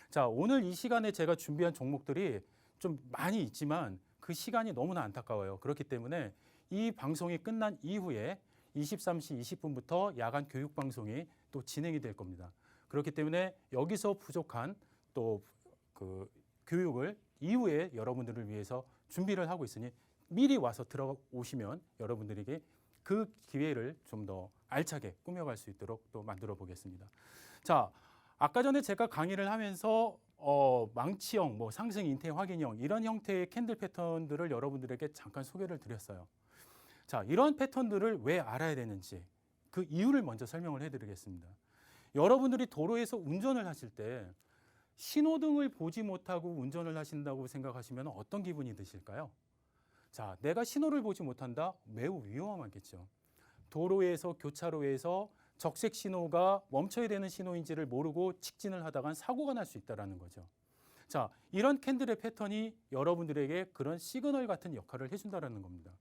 자, 오늘 이 시간에 제가 준비한 종목들이 좀 많이 있지만 그 시간이 너무나 안타까워요. 그렇기 때문에 이 방송이 끝난 이후에 23시 20분부터 야간 교육 방송이 또 진행이 될 겁니다. 그렇기 때문에 여기서 부족한 또 그 교육을 이후에 여러분들을 위해서 준비를 하고 있으니 미리 와서 들어오시면 여러분들에게 그 기회를 좀 더 알차게 꾸며갈 수 있도록 또 만들어 보겠습니다. 자, 아까 전에 제가 강의를 하면서 망치형, 상승 인테 확인형 이런 형태의 캔들 패턴들을 여러분들에게 잠깐 소개를 드렸어요. 자, 이런 패턴들을 왜 알아야 되는지 그 이유를 먼저 설명을 해드리겠습니다. 여러분들이 도로에서 운전을 하실 때 신호등을 보지 못하고 운전을 하신다고 생각하시면 어떤 기분이 드실까요? 자, 내가 신호를 보지 못한다? 매우 위험하겠죠. 도로에서 교차로에서 적색 신호가 멈춰야 되는 신호인지를 모르고 직진을 하다간 사고가 날 수 있다는 거죠. 자, 이런 캔들의 패턴이 여러분들에게 그런 시그널 같은 역할을 해준다는 겁니다.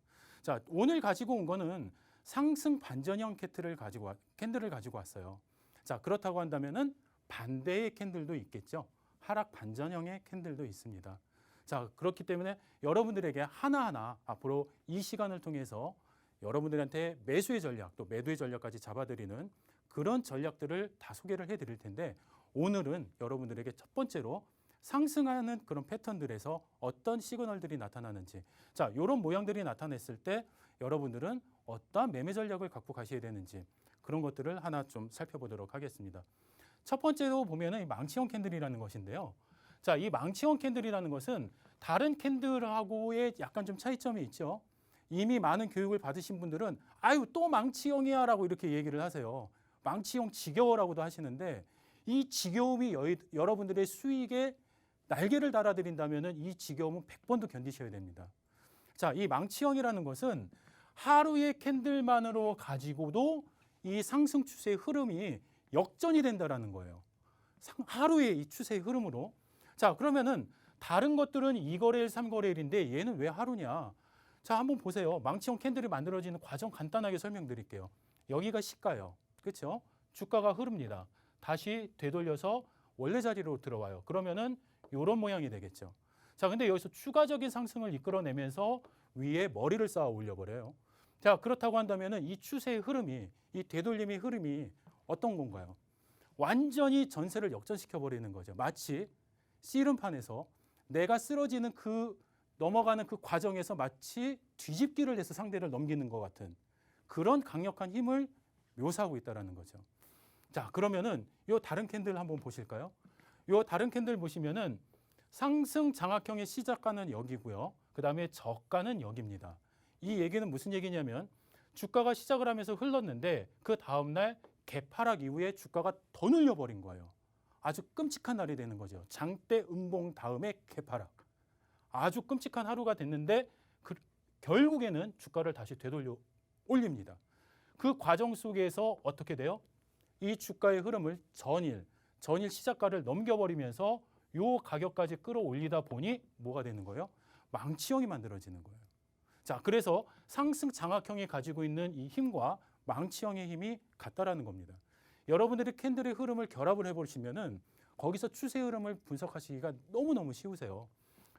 자, 오늘 가지고 온 거는 상승 반전형 캔들을 가지고 왔어요. 자, 그렇다고 한다면은 반대의 캔들도 있겠죠. 하락 반전형의 캔들도 있습니다. 자, 그렇기 때문에 여러분들에게 하나하나 앞으로 이 시간을 통해서 여러분들한테 매수의 전략 또 매도의 전략까지 잡아드리는 그런 전략들을 다 소개를 해드릴 텐데 오늘은 여러분들에게 첫 번째로 상승하는 그런 패턴들에서 어떤 시그널들이 나타나는지, 자, 이런 모양들이 나타났을 때 여러분들은 어떠한 매매 전략을 갖고 가셔야 되는지 그런 것들을 하나 좀 살펴보도록 하겠습니다. 첫 번째로 보면은 이 망치형 캔들이라는 것인데요. 자, 이 망치형 캔들이라는 것은 다른 캔들하고의 약간 좀 차이점이 있죠. 이미 많은 교육을 받으신 분들은 아유 또 망치형이야라고 이렇게 얘기를 하세요. 망치형 지겨워라고도 하시는데 이 지겨움이 여러분들의 수익에 날개를 달아드린다면은 이 지겨움은 100번도 견디셔야 됩니다. 자, 이 망치형이라는 것은 하루의 캔들만으로 가지고도 이 상승 추세의 흐름이 역전이 된다라는 거예요. 하루의 이 추세의 흐름으로. 자, 그러면은 다른 것들은 2거래일, 3거래일인데 얘는 왜 하루냐? 자, 한번 보세요. 망치형 캔들이 만들어지는 과정 간단하게 설명드릴게요. 여기가 시가요. 그렇죠? 주가가 흐릅니다. 다시 되돌려서 원래 자리로 들어와요. 그러면은 이런 모양이 되겠죠. 자, 근데 여기서 추가적인 상승을 이끌어내면서 위에 머리를 쌓아 올려버려요. 자, 그렇다고 한다면은 이 추세의 흐름이, 이 되돌림의 흐름이 어떤 건가요? 완전히 전세를 역전시켜 버리는 거죠. 마치 씨름판에서 내가 쓰러지는 넘어가는 그 과정에서 마치 뒤집기를 해서 상대를 넘기는 것 같은 그런 강력한 힘을 묘사하고 있다는 거죠. 자, 그러면은 요 다른 캔들 한번 보실까요? 요 다른 캔들 보시면은 상승 장악형의 시작가는 여기고요. 그다음에 저가는 여기입니다. 이 얘기는 무슨 얘기냐면 주가가 시작을 하면서 흘렀는데 그 다음 날 개파락 이후에 주가가 더 눌려버린 거예요. 아주 끔찍한 날이 되는 거죠. 장대 음봉 다음에 개파락. 아주 끔찍한 하루가 됐는데 결국에는 주가를 다시 되돌려 올립니다. 그 과정 속에서 어떻게 돼요? 이 주가의 흐름을 전일 시작가를 넘겨버리면서 요 가격까지 끌어올리다 보니 뭐가 되는 거예요? 망치형이 만들어지는 거예요. 자, 그래서 상승 장악형이 가지고 있는 이 힘과 망치형의 힘이 같다라는 겁니다. 여러분들이 캔들의 흐름을 결합을 해보시면은 거기서 추세 흐름을 분석하시기가 너무너무 쉬우세요.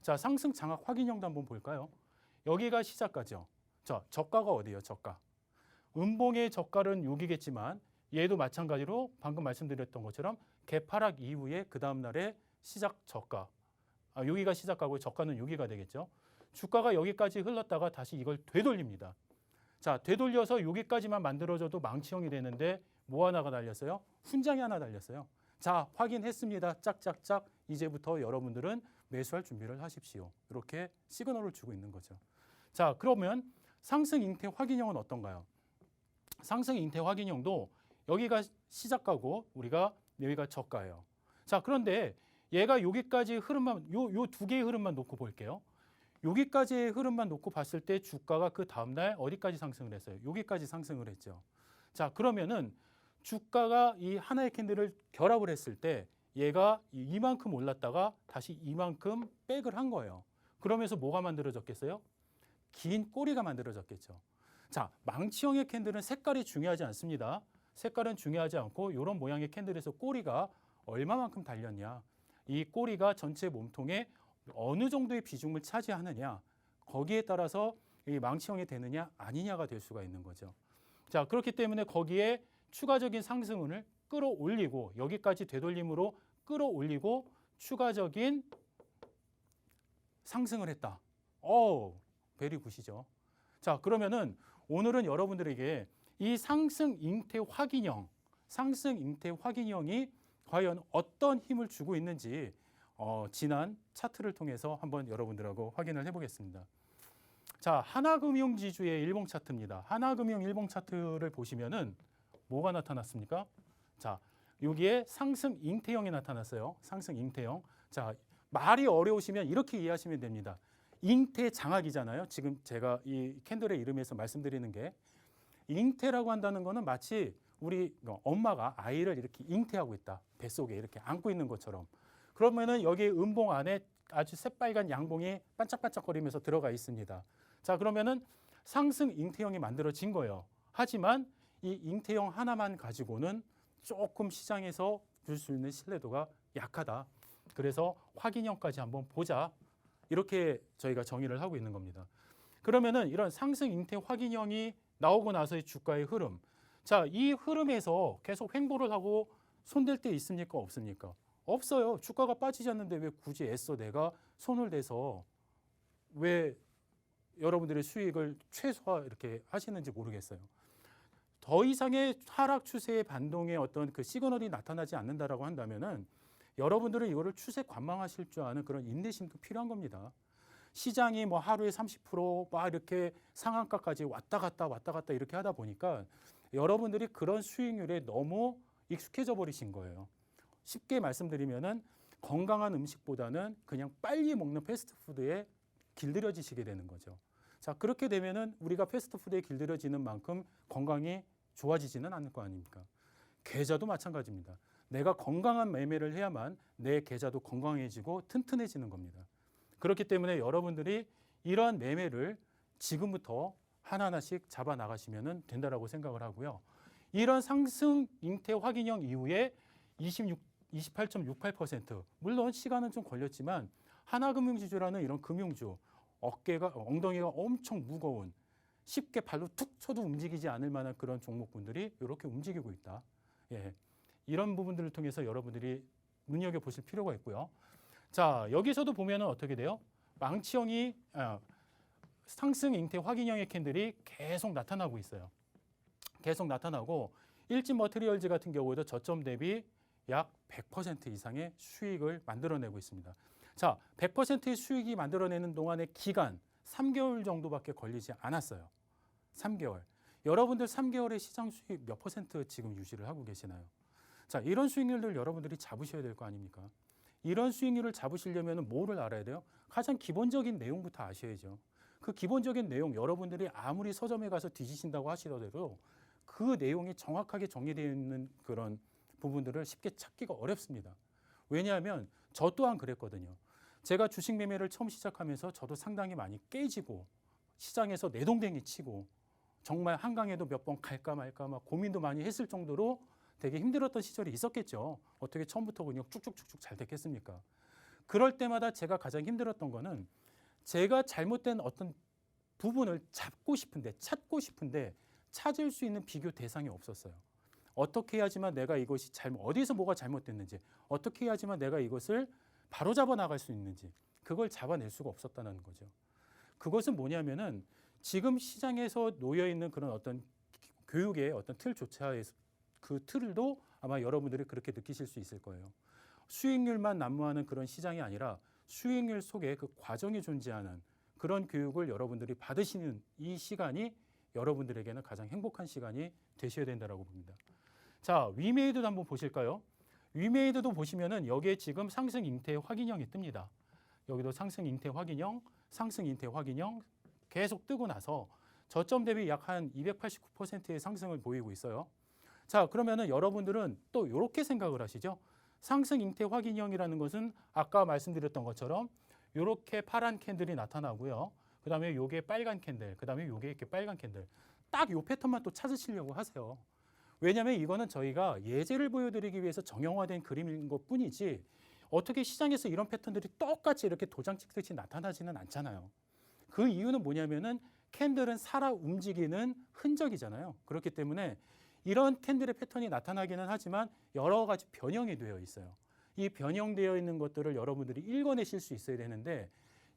자, 상승 장악 확인형도 한번 볼까요? 여기가 시작가죠. 자, 저가가 어디예요? 저가. 음봉의 저가는 여기겠지만 얘도 마찬가지로 방금 말씀드렸던 것처럼 개파락 이후에 그 다음 날에 시작 저가. 여기가 시작가고 저가는 여기가 되겠죠. 주가가 여기까지 흘렀다가 다시 이걸 되돌립니다. 자, 되돌려서 여기까지만 만들어져도 망치형이 되는데 뭐 하나가 달렸어요? 훈장이 하나 달렸어요. 자, 확인했습니다. 짝짝짝. 이제부터 여러분들은 매수할 준비를 하십시오. 이렇게 시그널을 주고 있는 거죠. 자, 그러면 상승 잉태 확인형은 어떤가요? 상승 잉태 확인형도 여기가 시작가고 우리가 여기가 저가예요. 자, 그런데 얘가 여기까지 흐름만 요 두 개의 흐름만 놓고 볼게요. 여기까지의 흐름만 놓고 봤을 때 주가가 그 다음 날 어디까지 상승을 했어요? 여기까지 상승을 했죠. 자, 그러면은 주가가 이 하나의 캔들을 결합을 했을 때 얘가 이만큼 올랐다가 다시 이만큼 백을 한 거예요. 그러면서 뭐가 만들어졌겠어요? 긴 꼬리가 만들어졌겠죠. 자, 망치형의 캔들은 색깔이 중요하지 않습니다. 색깔은 중요하지 않고 이런 모양의 캔들에서 꼬리가 얼마만큼 달렸냐. 이 꼬리가 전체 몸통에 어느 정도의 비중을 차지하느냐. 거기에 따라서 이 망치형이 되느냐 아니냐가 될 수가 있는 거죠. 자, 그렇기 때문에 거기에 추가적인 상승을 끌어올리고 여기까지 되돌림으로 끌어올리고 추가적인 상승을 했다. 베리 굿이죠. 자, 그러면은 오늘은 여러분들에게 이 상승 잉태 확인형이 과연 어떤 힘을 주고 있는지 지난 차트를 통해서 한번 여러분들하고 확인을 해보겠습니다. 자, 하나금융지주의 일봉 차트입니다. 하나금융 일봉 차트를 보시면은 뭐가 나타났습니까? 자, 여기에 상승 잉태형이 나타났어요. 상승 잉태형. 자, 말이 어려우시면 이렇게 이해하시면 됩니다. 잉태 장악이잖아요. 지금 제가 이 캔들의 이름에서 말씀드리는 게 잉태라고 한다는 거는 마치 우리 엄마가 아이를 이렇게 잉태하고 있다. 뱃속에 이렇게 안고 있는 것처럼. 그러면은 여기 음봉 안에 아주 새빨간 양봉이 반짝반짝거리면서 들어가 있습니다. 자, 그러면은 상승 잉태형이 만들어진 거예요. 하지만 이 잉태형 하나만 가지고는 조금 시장에서 줄 수 있는 신뢰도가 약하다. 그래서 확인형까지 한번 보자. 이렇게 저희가 정의를 하고 있는 겁니다. 그러면은 이런 상승 잉태 확인형이 나오고 나서의 주가의 흐름. 자, 이 흐름에서 계속 횡보를 하고 손댈 때 있습니까? 없습니까? 없어요. 주가가 빠지지 않는데 왜 굳이 애써 내가 손을 대서 왜 여러분들의 수익을 최소화 이렇게 하시는지 모르겠어요. 더 이상의 하락 추세의 반동의 어떤 그 시그널이 나타나지 않는다라고 한다면은 여러분들은 이거를 추세 관망하실 줄 아는 그런 인내심도 필요한 겁니다. 시장이 뭐 하루에 30% 이렇게 상한가까지 왔다 갔다 이렇게 하다 보니까 여러분들이 그런 수익률에 너무 익숙해져 버리신 거예요. 쉽게 말씀드리면은 건강한 음식보다는 그냥 빨리 먹는 패스트푸드에 길들여지시게 되는 거죠. 자, 그렇게 되면은 우리가 패스트푸드에 길들여지는 만큼 건강이 좋아지지는 않을 거 아닙니까? 계좌도 마찬가지입니다. 내가 건강한 매매를 해야만 내 계좌도 건강해지고 튼튼해지는 겁니다. 그렇기 때문에 여러분들이 이러한 매매를 지금부터 하나하나씩 잡아 나가시면 된다라고 생각을 하고요. 이런 상승 잉태 확인형 이후에 28.68%, 물론 시간은 좀 걸렸지만 하나금융지주라는 이런 금융주, 엉덩이가 엄청 무거운, 쉽게 발로 툭 쳐도 움직이지 않을 만한 그런 종목군들이 이렇게 움직이고 있다. 예, 이런 부분들을 통해서 여러분들이 눈여겨보실 필요가 있고요. 자, 여기서도 보면 어떻게 돼요? 망치형이 상승 잉태 확인형의 캔들이 계속 나타나고 있어요. 계속 나타나고 일진 머티리얼즈 같은 경우에도 저점 대비 약 100% 이상의 수익을 만들어내고 있습니다. 자, 100%의 수익이 만들어내는 동안의 기간 3개월 정도밖에 걸리지 않았어요. 3개월. 여러분들 3개월의 시장 수익 몇 퍼센트 지금 유지를 하고 계시나요? 자, 이런 수익률을 여러분들이 잡으셔야 될 거 아닙니까? 이런 수익률을 잡으시려면 뭐를 알아야 돼요? 가장 기본적인 내용부터 아셔야죠. 그 기본적인 내용, 여러분들이 아무리 서점에 가서 뒤지신다고 하시더라도 그 내용이 정확하게 정리되어 있는 그런 부분들을 쉽게 찾기가 어렵습니다. 왜냐하면 저 또한 그랬거든요. 제가 주식 매매를 처음 시작하면서 저도 상당히 많이 깨지고 시장에서 내동댕이 치고 정말 한강에도 몇 번 갈까 말까 막 고민도 많이 했을 정도로 되게 힘들었던 시절이 있었겠죠. 어떻게 처음부터 그냥 쭉쭉쭉쭉 잘 됐겠습니까? 그럴 때마다 제가 가장 힘들었던 거는 제가 잘못된 어떤 부분을 찾고 싶은데 찾을 수 있는 비교 대상이 없었어요. 어떻게 해야지만 내가 이것이 어디서 뭐가 잘못됐는지, 어떻게 해야지만 내가 이것을 바로잡아 나갈 수 있는지, 그걸 잡아낼 수가 없었다는 거죠. 그것은 뭐냐면은 지금 시장에서 놓여 있는 그런 어떤 교육의 어떤 틀조차 그 틀도 아마 여러분들이 그렇게 느끼실 수 있을 거예요. 수익률만 난무하는 그런 시장이 아니라 수익률 속에 그 과정이 존재하는 그런 교육을 여러분들이 받으시는 이 시간이 여러분들에게는 가장 행복한 시간이 되셔야 된다고 봅니다. 자, 위메이드도 한번 보실까요? 위메이드도 보시면은 여기에 지금 상승 잉태 확인형이 뜹니다. 여기도 상승 잉태 확인형, 상승 잉태 확인형 계속 뜨고 나서 저점 대비 약 한 289%의 상승을 보이고 있어요. 자, 그러면은 여러분들은 또 이렇게 생각을 하시죠. 상승 잉태 확인형이라는 것은 아까 말씀드렸던 것처럼 이렇게 파란 캔들이 나타나고요. 그다음에 요게 빨간 캔들, 그다음에 요게 이렇게 빨간 캔들. 딱 요 패턴만 또 찾으시려고 하세요. 왜냐하면 이거는 저희가 예제를 보여드리기 위해서 정형화된 그림인 것 뿐이지 어떻게 시장에서 이런 패턴들이 똑같이 이렇게 도장 찍듯이 나타나지는 않잖아요. 그 이유는 뭐냐면은 캔들은 살아 움직이는 흔적이잖아요. 그렇기 때문에 이런 캔들의 패턴이 나타나기는 하지만 여러 가지 변형이 되어 있어요. 이 변형되어 있는 것들을 여러분들이 읽어내실 수 있어야 되는데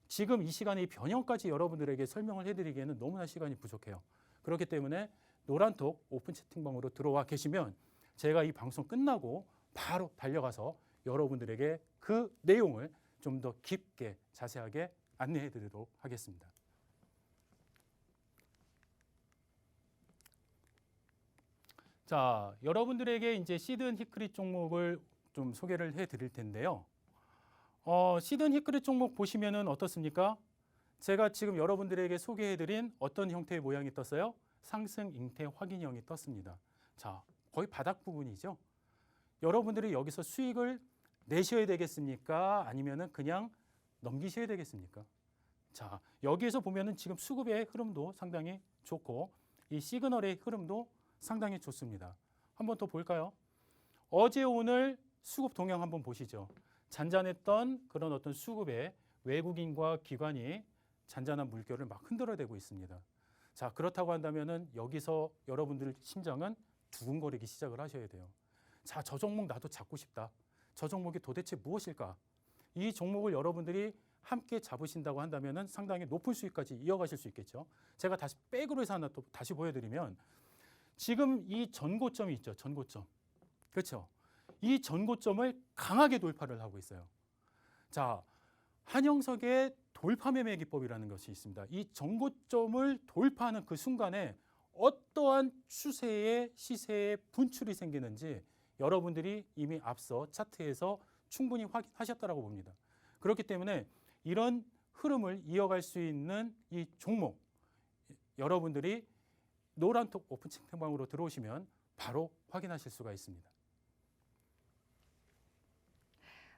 지금 이 시간에 이 변형까지 여러분들에게 설명을 해드리기에는 너무나 시간이 부족해요. 그렇기 때문에 노란톡 오픈 채팅방으로 들어와 계시면 제가 이 방송 끝나고 바로 달려가서 여러분들에게 그 내용을 좀 더 깊게 자세하게 안내해 드리도록 하겠습니다. 자, 여러분들에게 이제 시든 히크리 종목을 좀 소개를 해 드릴 텐데요. 시든 히크리 종목 보시면은 어떻습니까? 제가 지금 여러분들에게 소개해 드린 어떤 형태의 모양이 떴어요? 상승 잉태 확인형이 떴습니다. 자, 거의 바닥 부분이죠. 여러분들이 여기서 수익을 내셔야 되겠습니까? 아니면은 그냥 넘기셔야 되겠습니까? 자, 여기에서 보면은 지금 수급의 흐름도 상당히 좋고 이 시그널의 흐름도 상당히 좋습니다. 한번 더 볼까요? 어제 오늘 수급 동향 한번 보시죠. 잔잔했던 그런 어떤 수급에 외국인과 기관이 잔잔한 물결을 막 흔들어대고 있습니다. 자, 그렇다고 한다면은 여기서 여러분들 심장은 두근거리기 시작을 하셔야 돼요. 자, 저 종목 나도 잡고 싶다. 저 종목이 도대체 무엇일까? 이 종목을 여러분들이 함께 잡으신다고 한다면은 상당히 높은 수익까지 이어가실 수 있겠죠. 제가 다시 백으로 해서 하나 또 다시 보여드리면 지금 이 전고점이 있죠. 전고점. 그렇죠. 이 전고점을 강하게 돌파를 하고 있어요. 자, 한영석의 돌파 매매 기법이라는 것이 있습니다. 이 전고점을 돌파하는 그 순간에 어떠한 추세의 시세의 분출이 생기는지 여러분들이 이미 앞서 차트에서 충분히 확인하셨다고 봅니다. 그렇기 때문에 이런 흐름을 이어갈 수 있는 이 종목, 여러분들이 노란톡 오픈 채팅방으로 들어오시면 바로 확인하실 수가 있습니다.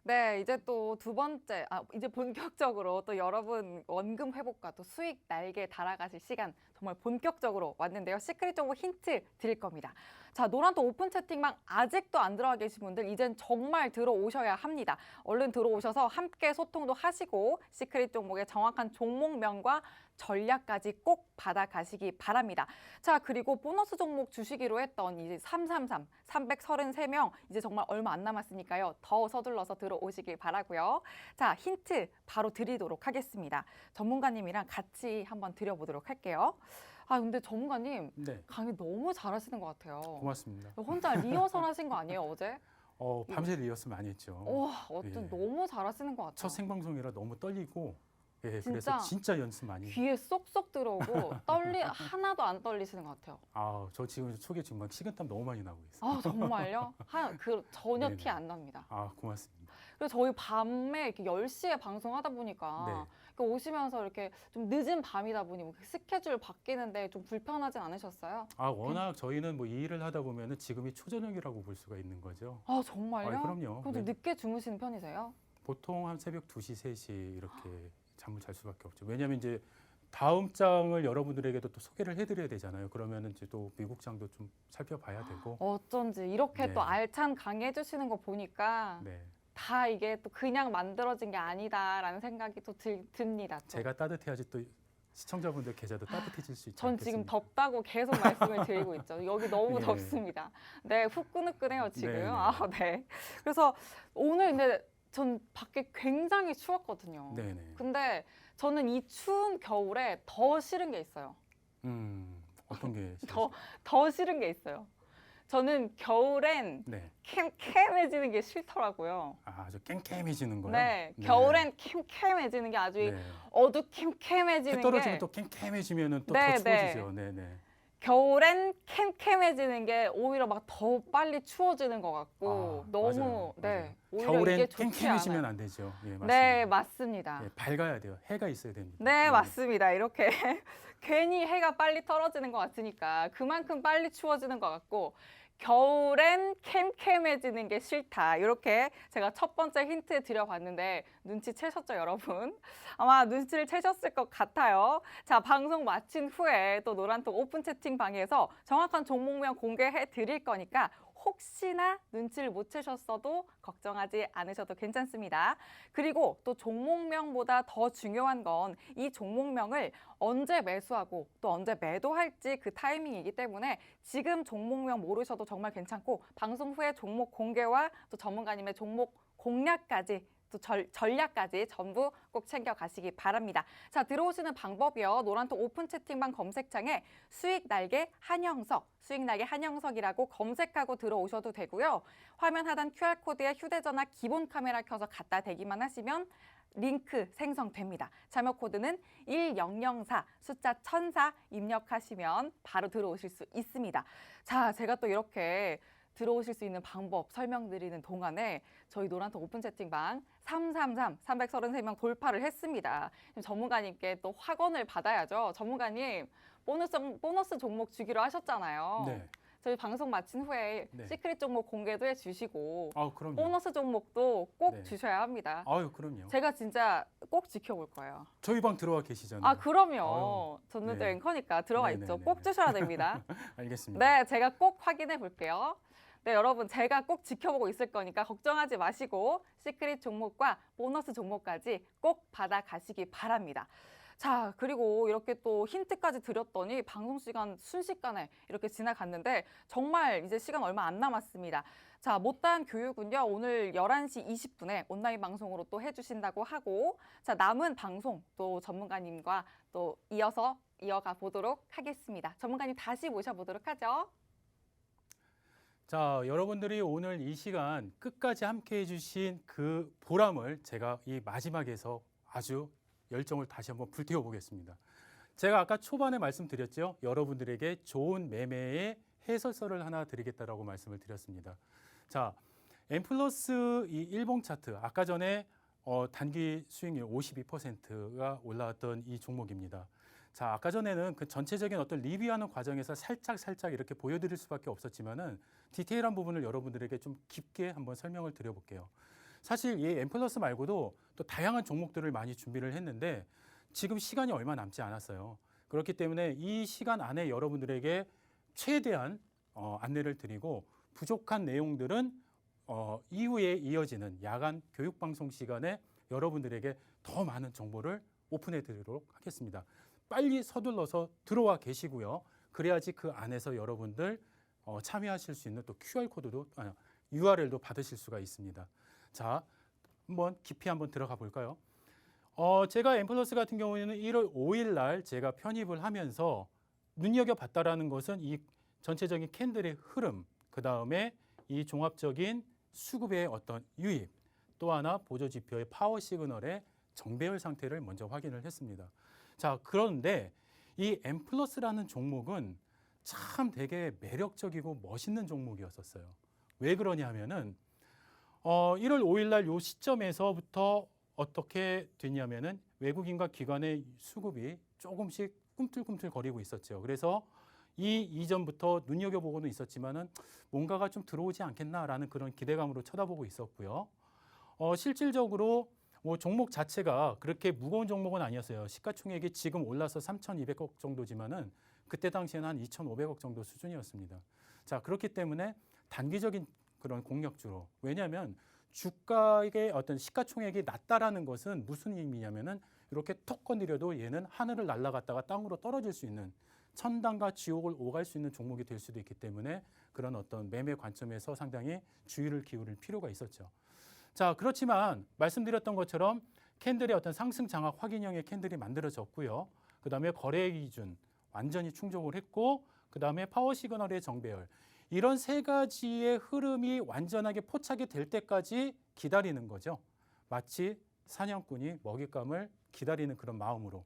네, 이제 또 두 번째, 이제 본격적으로 또 여러분 원금 회복과 또 수익 날개 달아가실 시간 정말 본격적으로 왔는데요. 시크릿 정보 힌트 드릴 겁니다. 자, 노란톡 오픈 채팅방 아직도 안 들어가 계신 분들 이젠 정말 들어오셔야 합니다. 얼른 들어오셔서 함께 소통도 하시고 시크릿 종목의 정확한 종목명과 전략까지 꼭 받아가시기 바랍니다. 자, 그리고 보너스 종목 주시기로 했던 이제 333명 이제 정말 얼마 안 남았으니까요. 더 서둘러서 들어오시길 바라고요. 자, 힌트 바로 드리도록 하겠습니다. 전문가님이랑 같이 한번 드려보도록 할게요. 근데 전문가님 네, 강의 너무 잘하시는 것 같아요. 고맙습니다. 혼자 리허설 하신 거 아니에요, 어제? 밤새 리허설 많이 했죠. 어떤 예. 너무 잘하시는 것 같아요. 첫 생방송이라 너무 떨리고, 예, 진짜 그래서 진짜 연습 많이. 귀에 쏙쏙 들어오고 하나도 안 떨리시는 것 같아요. 저 지금 속에 지금 막 식은땀 너무 많이 나고 있어요. 정말요? 전혀 네네. 티 안 납니다. 고맙습니다. 그래서 저희 밤에 이렇게 10시에 방송하다 보니까 네. 이렇게 오시면서 이렇게 좀 늦은 밤이다 보니 뭐 스케줄 바뀌는데 좀 불편하진 않으셨어요? 워낙 저희는 뭐 이 일을 하다 보면은 지금이 초저녁이라고 볼 수가 있는 거죠. 정말요? 그럼요. 그럼 좀 늦게 주무시는 편이세요? 보통 한 새벽 2시, 3시 이렇게 잠을 잘 수밖에 없죠. 왜냐하면 이제 다음 장을 여러분들에게도 또 소개를 해드려야 되잖아요. 그러면은 이제 또 미국 장도 좀 살펴봐야 되고. 어쩐지 이렇게 네. 또 알찬 강의 해주시는 거 보니까 네. 다 이게 또 그냥 만들어진 게 아니다라는 생각이 또 듭니다. 또. 제가 따뜻해야지 또 시청자분들 계좌도 따뜻해질 수 있지 전 않겠습니까? 지금 덥다고 계속 말씀을 드리고 있죠. 여기 너무 예. 덥습니다. 네, 후끈후끈해요 지금. 네, 네. 네. 그래서 오늘 근데 전 밖에 굉장히 추웠거든요. 네네. 근데 저는 이 추운 겨울에 더 싫은 게 있어요. 어떤 게 더 싫은 게 있어요. 저는 겨울엔 네. 캠캠해지는 게 싫더라고요. 아주 깸깸해지는 거요? 네, 겨울엔 캠캠해지는 게 아주 네. 어두캠캠해지는 해 떨어지면 게 또 깸깸해지면은 또 네, 더 추워지죠. 네네. 겨울엔 캠캠해지는 게 오히려 막 더 빨리 추워지는 것 같고 너무 맞아요. 오히려 겨울엔 이게 좋지 깸깸해지면 않아요. 안 되죠. 예, 맞습니다. 네, 맞습니다. 예, 밝아야 돼요. 해가 있어야 됩니다. 네, 맞습니다. 이렇게 괜히 해가 빨리 떨어지는 것 같으니까 그만큼 빨리 추워지는 것 같고 겨울엔 캠캠해지는 게 싫다. 이렇게 제가 첫 번째 힌트 드려봤는데 눈치채셨죠, 여러분? 아마 눈치를 채셨을 것 같아요. 자, 방송 마친 후에 또 노란톡 오픈 채팅방에서 정확한 종목명 공개해 드릴 거니까 혹시나 눈치를 못 채셨어도 걱정하지 않으셔도 괜찮습니다. 그리고 또 종목명보다 더 중요한 건 이 종목명을 언제 매수하고 또 언제 매도할지 그 타이밍이기 때문에 지금 종목명 모르셔도 정말 괜찮고 방송 후에 종목 공개와 또 전문가님의 종목 공략까지 또 전략까지 전부 꼭 챙겨가시기 바랍니다. 자, 들어오시는 방법이요. 노란톡 오픈 채팅방 검색창에 수익 날개 한영석이라고 검색하고 들어오셔도 되고요. 화면 하단 QR코드에 휴대전화 기본 카메라 켜서 갖다 대기만 하시면 링크 생성됩니다. 참여 코드는 1004 숫자 1004 입력하시면 바로 들어오실 수 있습니다. 자, 제가 또 이렇게 들어오실 수 있는 방법 설명드리는 동안에 저희 노란톡 오픈 채팅방 333명 돌파를 했습니다. 전문가님께 또 확언을 받아야죠. 전문가님 보너스 종목 주기로 하셨잖아요. 네. 저희 방송 마친 후에 네. 시크릿 종목 공개도 해주시고 그럼요. 보너스 종목도 꼭 네. 주셔야 합니다. 그럼요. 제가 진짜 꼭 지켜볼 거예요. 저희 방 들어와 계시잖아요. 그럼요. 저는 또 네. 앵커니까 들어가 네, 있죠. 네, 꼭 네. 주셔야 됩니다. 알겠습니다. 네, 제가 꼭 확인해 볼게요. 네, 여러분 제가 꼭 지켜보고 있을 거니까 걱정하지 마시고 시크릿 종목과 보너스 종목까지 꼭 받아가시기 바랍니다. 자, 그리고 이렇게 또 힌트까지 드렸더니 방송 시간 순식간에 이렇게 지나갔는데 정말 이제 시간 얼마 안 남았습니다. 자, 못다한 교육은요, 오늘 11시 20분에 온라인 방송으로 또 해주신다고 하고, 자, 남은 방송 또 전문가님과 또 이어가 보도록 하겠습니다. 전문가님 다시 모셔보도록 하죠. 자, 여러분들이 오늘 이 시간 끝까지 함께 해주신 그 보람을 제가 이 마지막에서 아주 열정을 다시 한번 불태워 보겠습니다. 제가 아까 초반에 말씀드렸죠. 여러분들에게 좋은 매매의 해설서를 하나 드리겠다라고 말씀을 드렸습니다. 자, M 플러스 이 일봉 차트, 아까 전에 단기 수익률 52%가 올라왔던 이 종목입니다. 자, 아까 전에는 그 전체적인 어떤 리뷰하는 과정에서 살짝 이렇게 보여드릴 수밖에 없었지만은 디테일한 부분을 여러분들에게 좀 깊게 한번 설명을 드려볼게요. 사실 이 M+ 말고도 또 다양한 종목들을 많이 준비를 했는데 지금 시간이 얼마 남지 않았어요. 그렇기 때문에 이 시간 안에 여러분들에게 최대한 안내를 드리고 부족한 내용들은 이후에 이어지는 야간 교육방송 시간에 여러분들에게 더 많은 정보를 오픈해 드리도록 하겠습니다. 빨리 서둘러서 들어와 계시고요. 그래야지 그 안에서 여러분들 참여하실 수 있는 또 QR코드도 URL도 받으실 수가 있습니다. 자, 한번 깊이 한번 들어가 볼까요? 제가 M+ 같은 경우에는 1월 5일 날 제가 편입을 하면서 눈여겨봤다라는 것은 이 전체적인 캔들의 흐름, 그 다음에 이 종합적인 수급의 어떤 유입, 또 하나 보조 지표의 파워 시그널의 정배열 상태를 먼저 확인을 했습니다. 자, 그런데 이 M+라는 종목은 참 되게 매력적이고 멋있는 종목이었었어요. 왜 그러냐 하면은 1월 5일 날 요 시점에서부터 어떻게 됐냐면은 외국인과 기관의 수급이 조금씩 꿈틀꿈틀 거리고 있었죠. 그래서 이 이전부터 눈여겨보고는 있었지만은 뭔가가 좀 들어오지 않겠나라는 그런 기대감으로 쳐다보고 있었고요. 실질적으로 뭐 종목 자체가 그렇게 무거운 종목은 아니었어요. 시가총액이 지금 올라서 3,200억 정도지만은 그때 당시에는 한 2,500억 정도 수준이었습니다. 자, 그렇기 때문에 단기적인 그런 공략주로, 왜냐하면 주가의 어떤 시가총액이 낮다라는 것은 무슨 의미냐면은 이렇게 톡 건드려도 얘는 하늘을 날아갔다가 땅으로 떨어질 수 있는 천당과 지옥을 오갈 수 있는 종목이 될 수도 있기 때문에 그런 어떤 매매 관점에서 상당히 주의를 기울일 필요가 있었죠. 자, 그렇지만 말씀드렸던 것처럼 캔들의 어떤 상승 장악 확인형의 캔들이 만들어졌고요. 그 다음에 거래 기준 완전히 충족을 했고, 그 다음에 파워 시그널의 정배열, 이런 세 가지의 흐름이 완전하게 포착이 될 때까지 기다리는 거죠. 마치 사냥꾼이 먹잇감을 기다리는 그런 마음으로.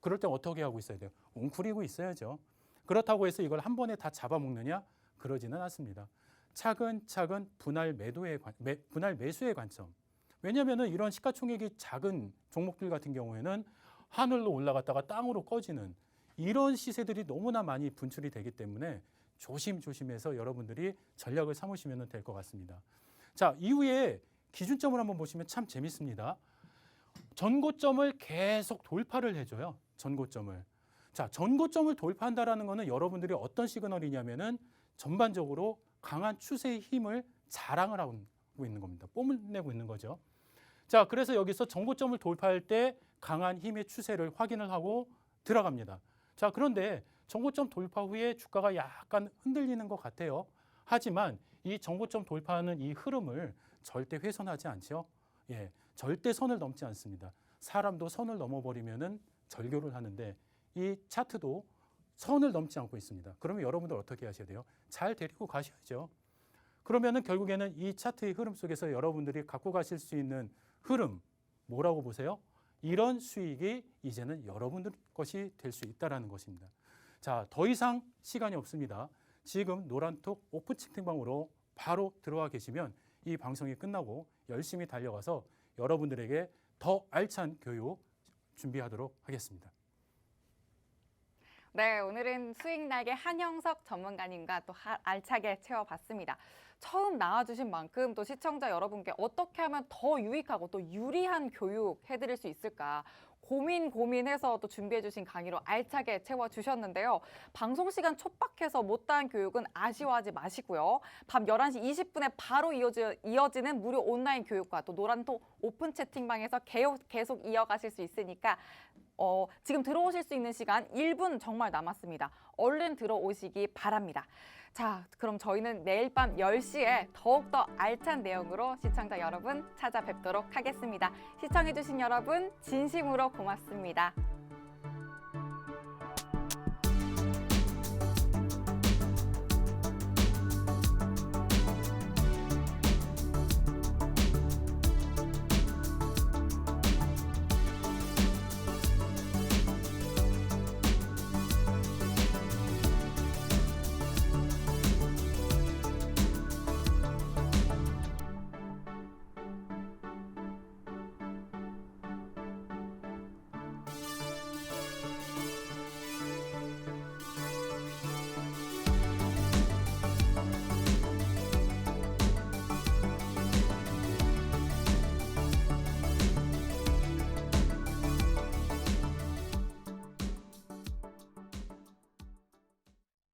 그럴 때 어떻게 하고 있어야 돼요? 웅크리고 있어야죠. 그렇다고 해서 이걸 한 번에 다 잡아먹느냐? 그러지는 않습니다. 차근차근 분할 매수의 관점. 왜냐하면 이런 시가총액이 작은 종목들 같은 경우에는 하늘로 올라갔다가 땅으로 꺼지는 이런 시세들이 너무나 많이 분출이 되기 때문에 조심조심해서 여러분들이 전략을 삼으시면 될 것 같습니다. 자, 이후에 기준점을 한번 보시면 참 재밌습니다. 전고점을 계속 돌파를 해줘요. 전고점을. 자, 전고점을 돌파한다라는 것은 여러분들이 어떤 시그널이냐면은 전반적으로 강한 추세의 힘을 자랑을 하고 있는 겁니다. 뽐내고 있는 거죠. 자, 그래서 여기서 전고점을 돌파할 때 강한 힘의 추세를 확인을 하고 들어갑니다. 자, 그런데 전고점 돌파 후에 주가가 약간 흔들리는 것 같아요. 하지만 이 전고점 돌파하는 이 흐름을 절대 훼손하지 않죠. 예, 절대 선을 넘지 않습니다. 사람도 선을 넘어버리면은 절교를 하는데 이 차트도 선을 넘지 않고 있습니다. 그러면 여러분들 어떻게 하셔야 돼요? 잘 데리고 가셔야죠. 그러면은 결국에는 이 차트의 흐름 속에서 여러분들이 갖고 가실 수 있는 흐름 뭐라고 보세요? 이런 수익이 이제는 여러분들 것이 될 수 있다라는 것입니다. 자, 더 이상 시간이 없습니다. 지금 노란톡 오픈 채팅방으로 바로 들어와 계시면 이 방송이 끝나고 열심히 달려가서 여러분들에게 더 알찬 교육 준비하도록 하겠습니다. 네, 오늘은 수익날개 한형석 전문가님과 또 알차게 채워봤습니다. 처음 나와주신 만큼 또 시청자 여러분께 어떻게 하면 더 유익하고 또 유리한 교육 해드릴 수 있을까 고민해서 또 준비해주신 강의로 알차게 채워주셨는데요. 방송 시간 촉박해서 못다한 교육은 아쉬워하지 마시고요. 밤 11시 20분에 바로 이어지는 무료 온라인 교육과 또 노란톡 오픈 채팅방에서 계속 이어가실 수 있으니까 지금 들어오실 수 있는 시간 1분 정말 남았습니다. 얼른 들어오시기 바랍니다. 자, 그럼 저희는 내일 밤 10시에 더욱더 알찬 내용으로 시청자 여러분 찾아뵙도록 하겠습니다. 시청해주신 여러분 진심으로 고맙습니다.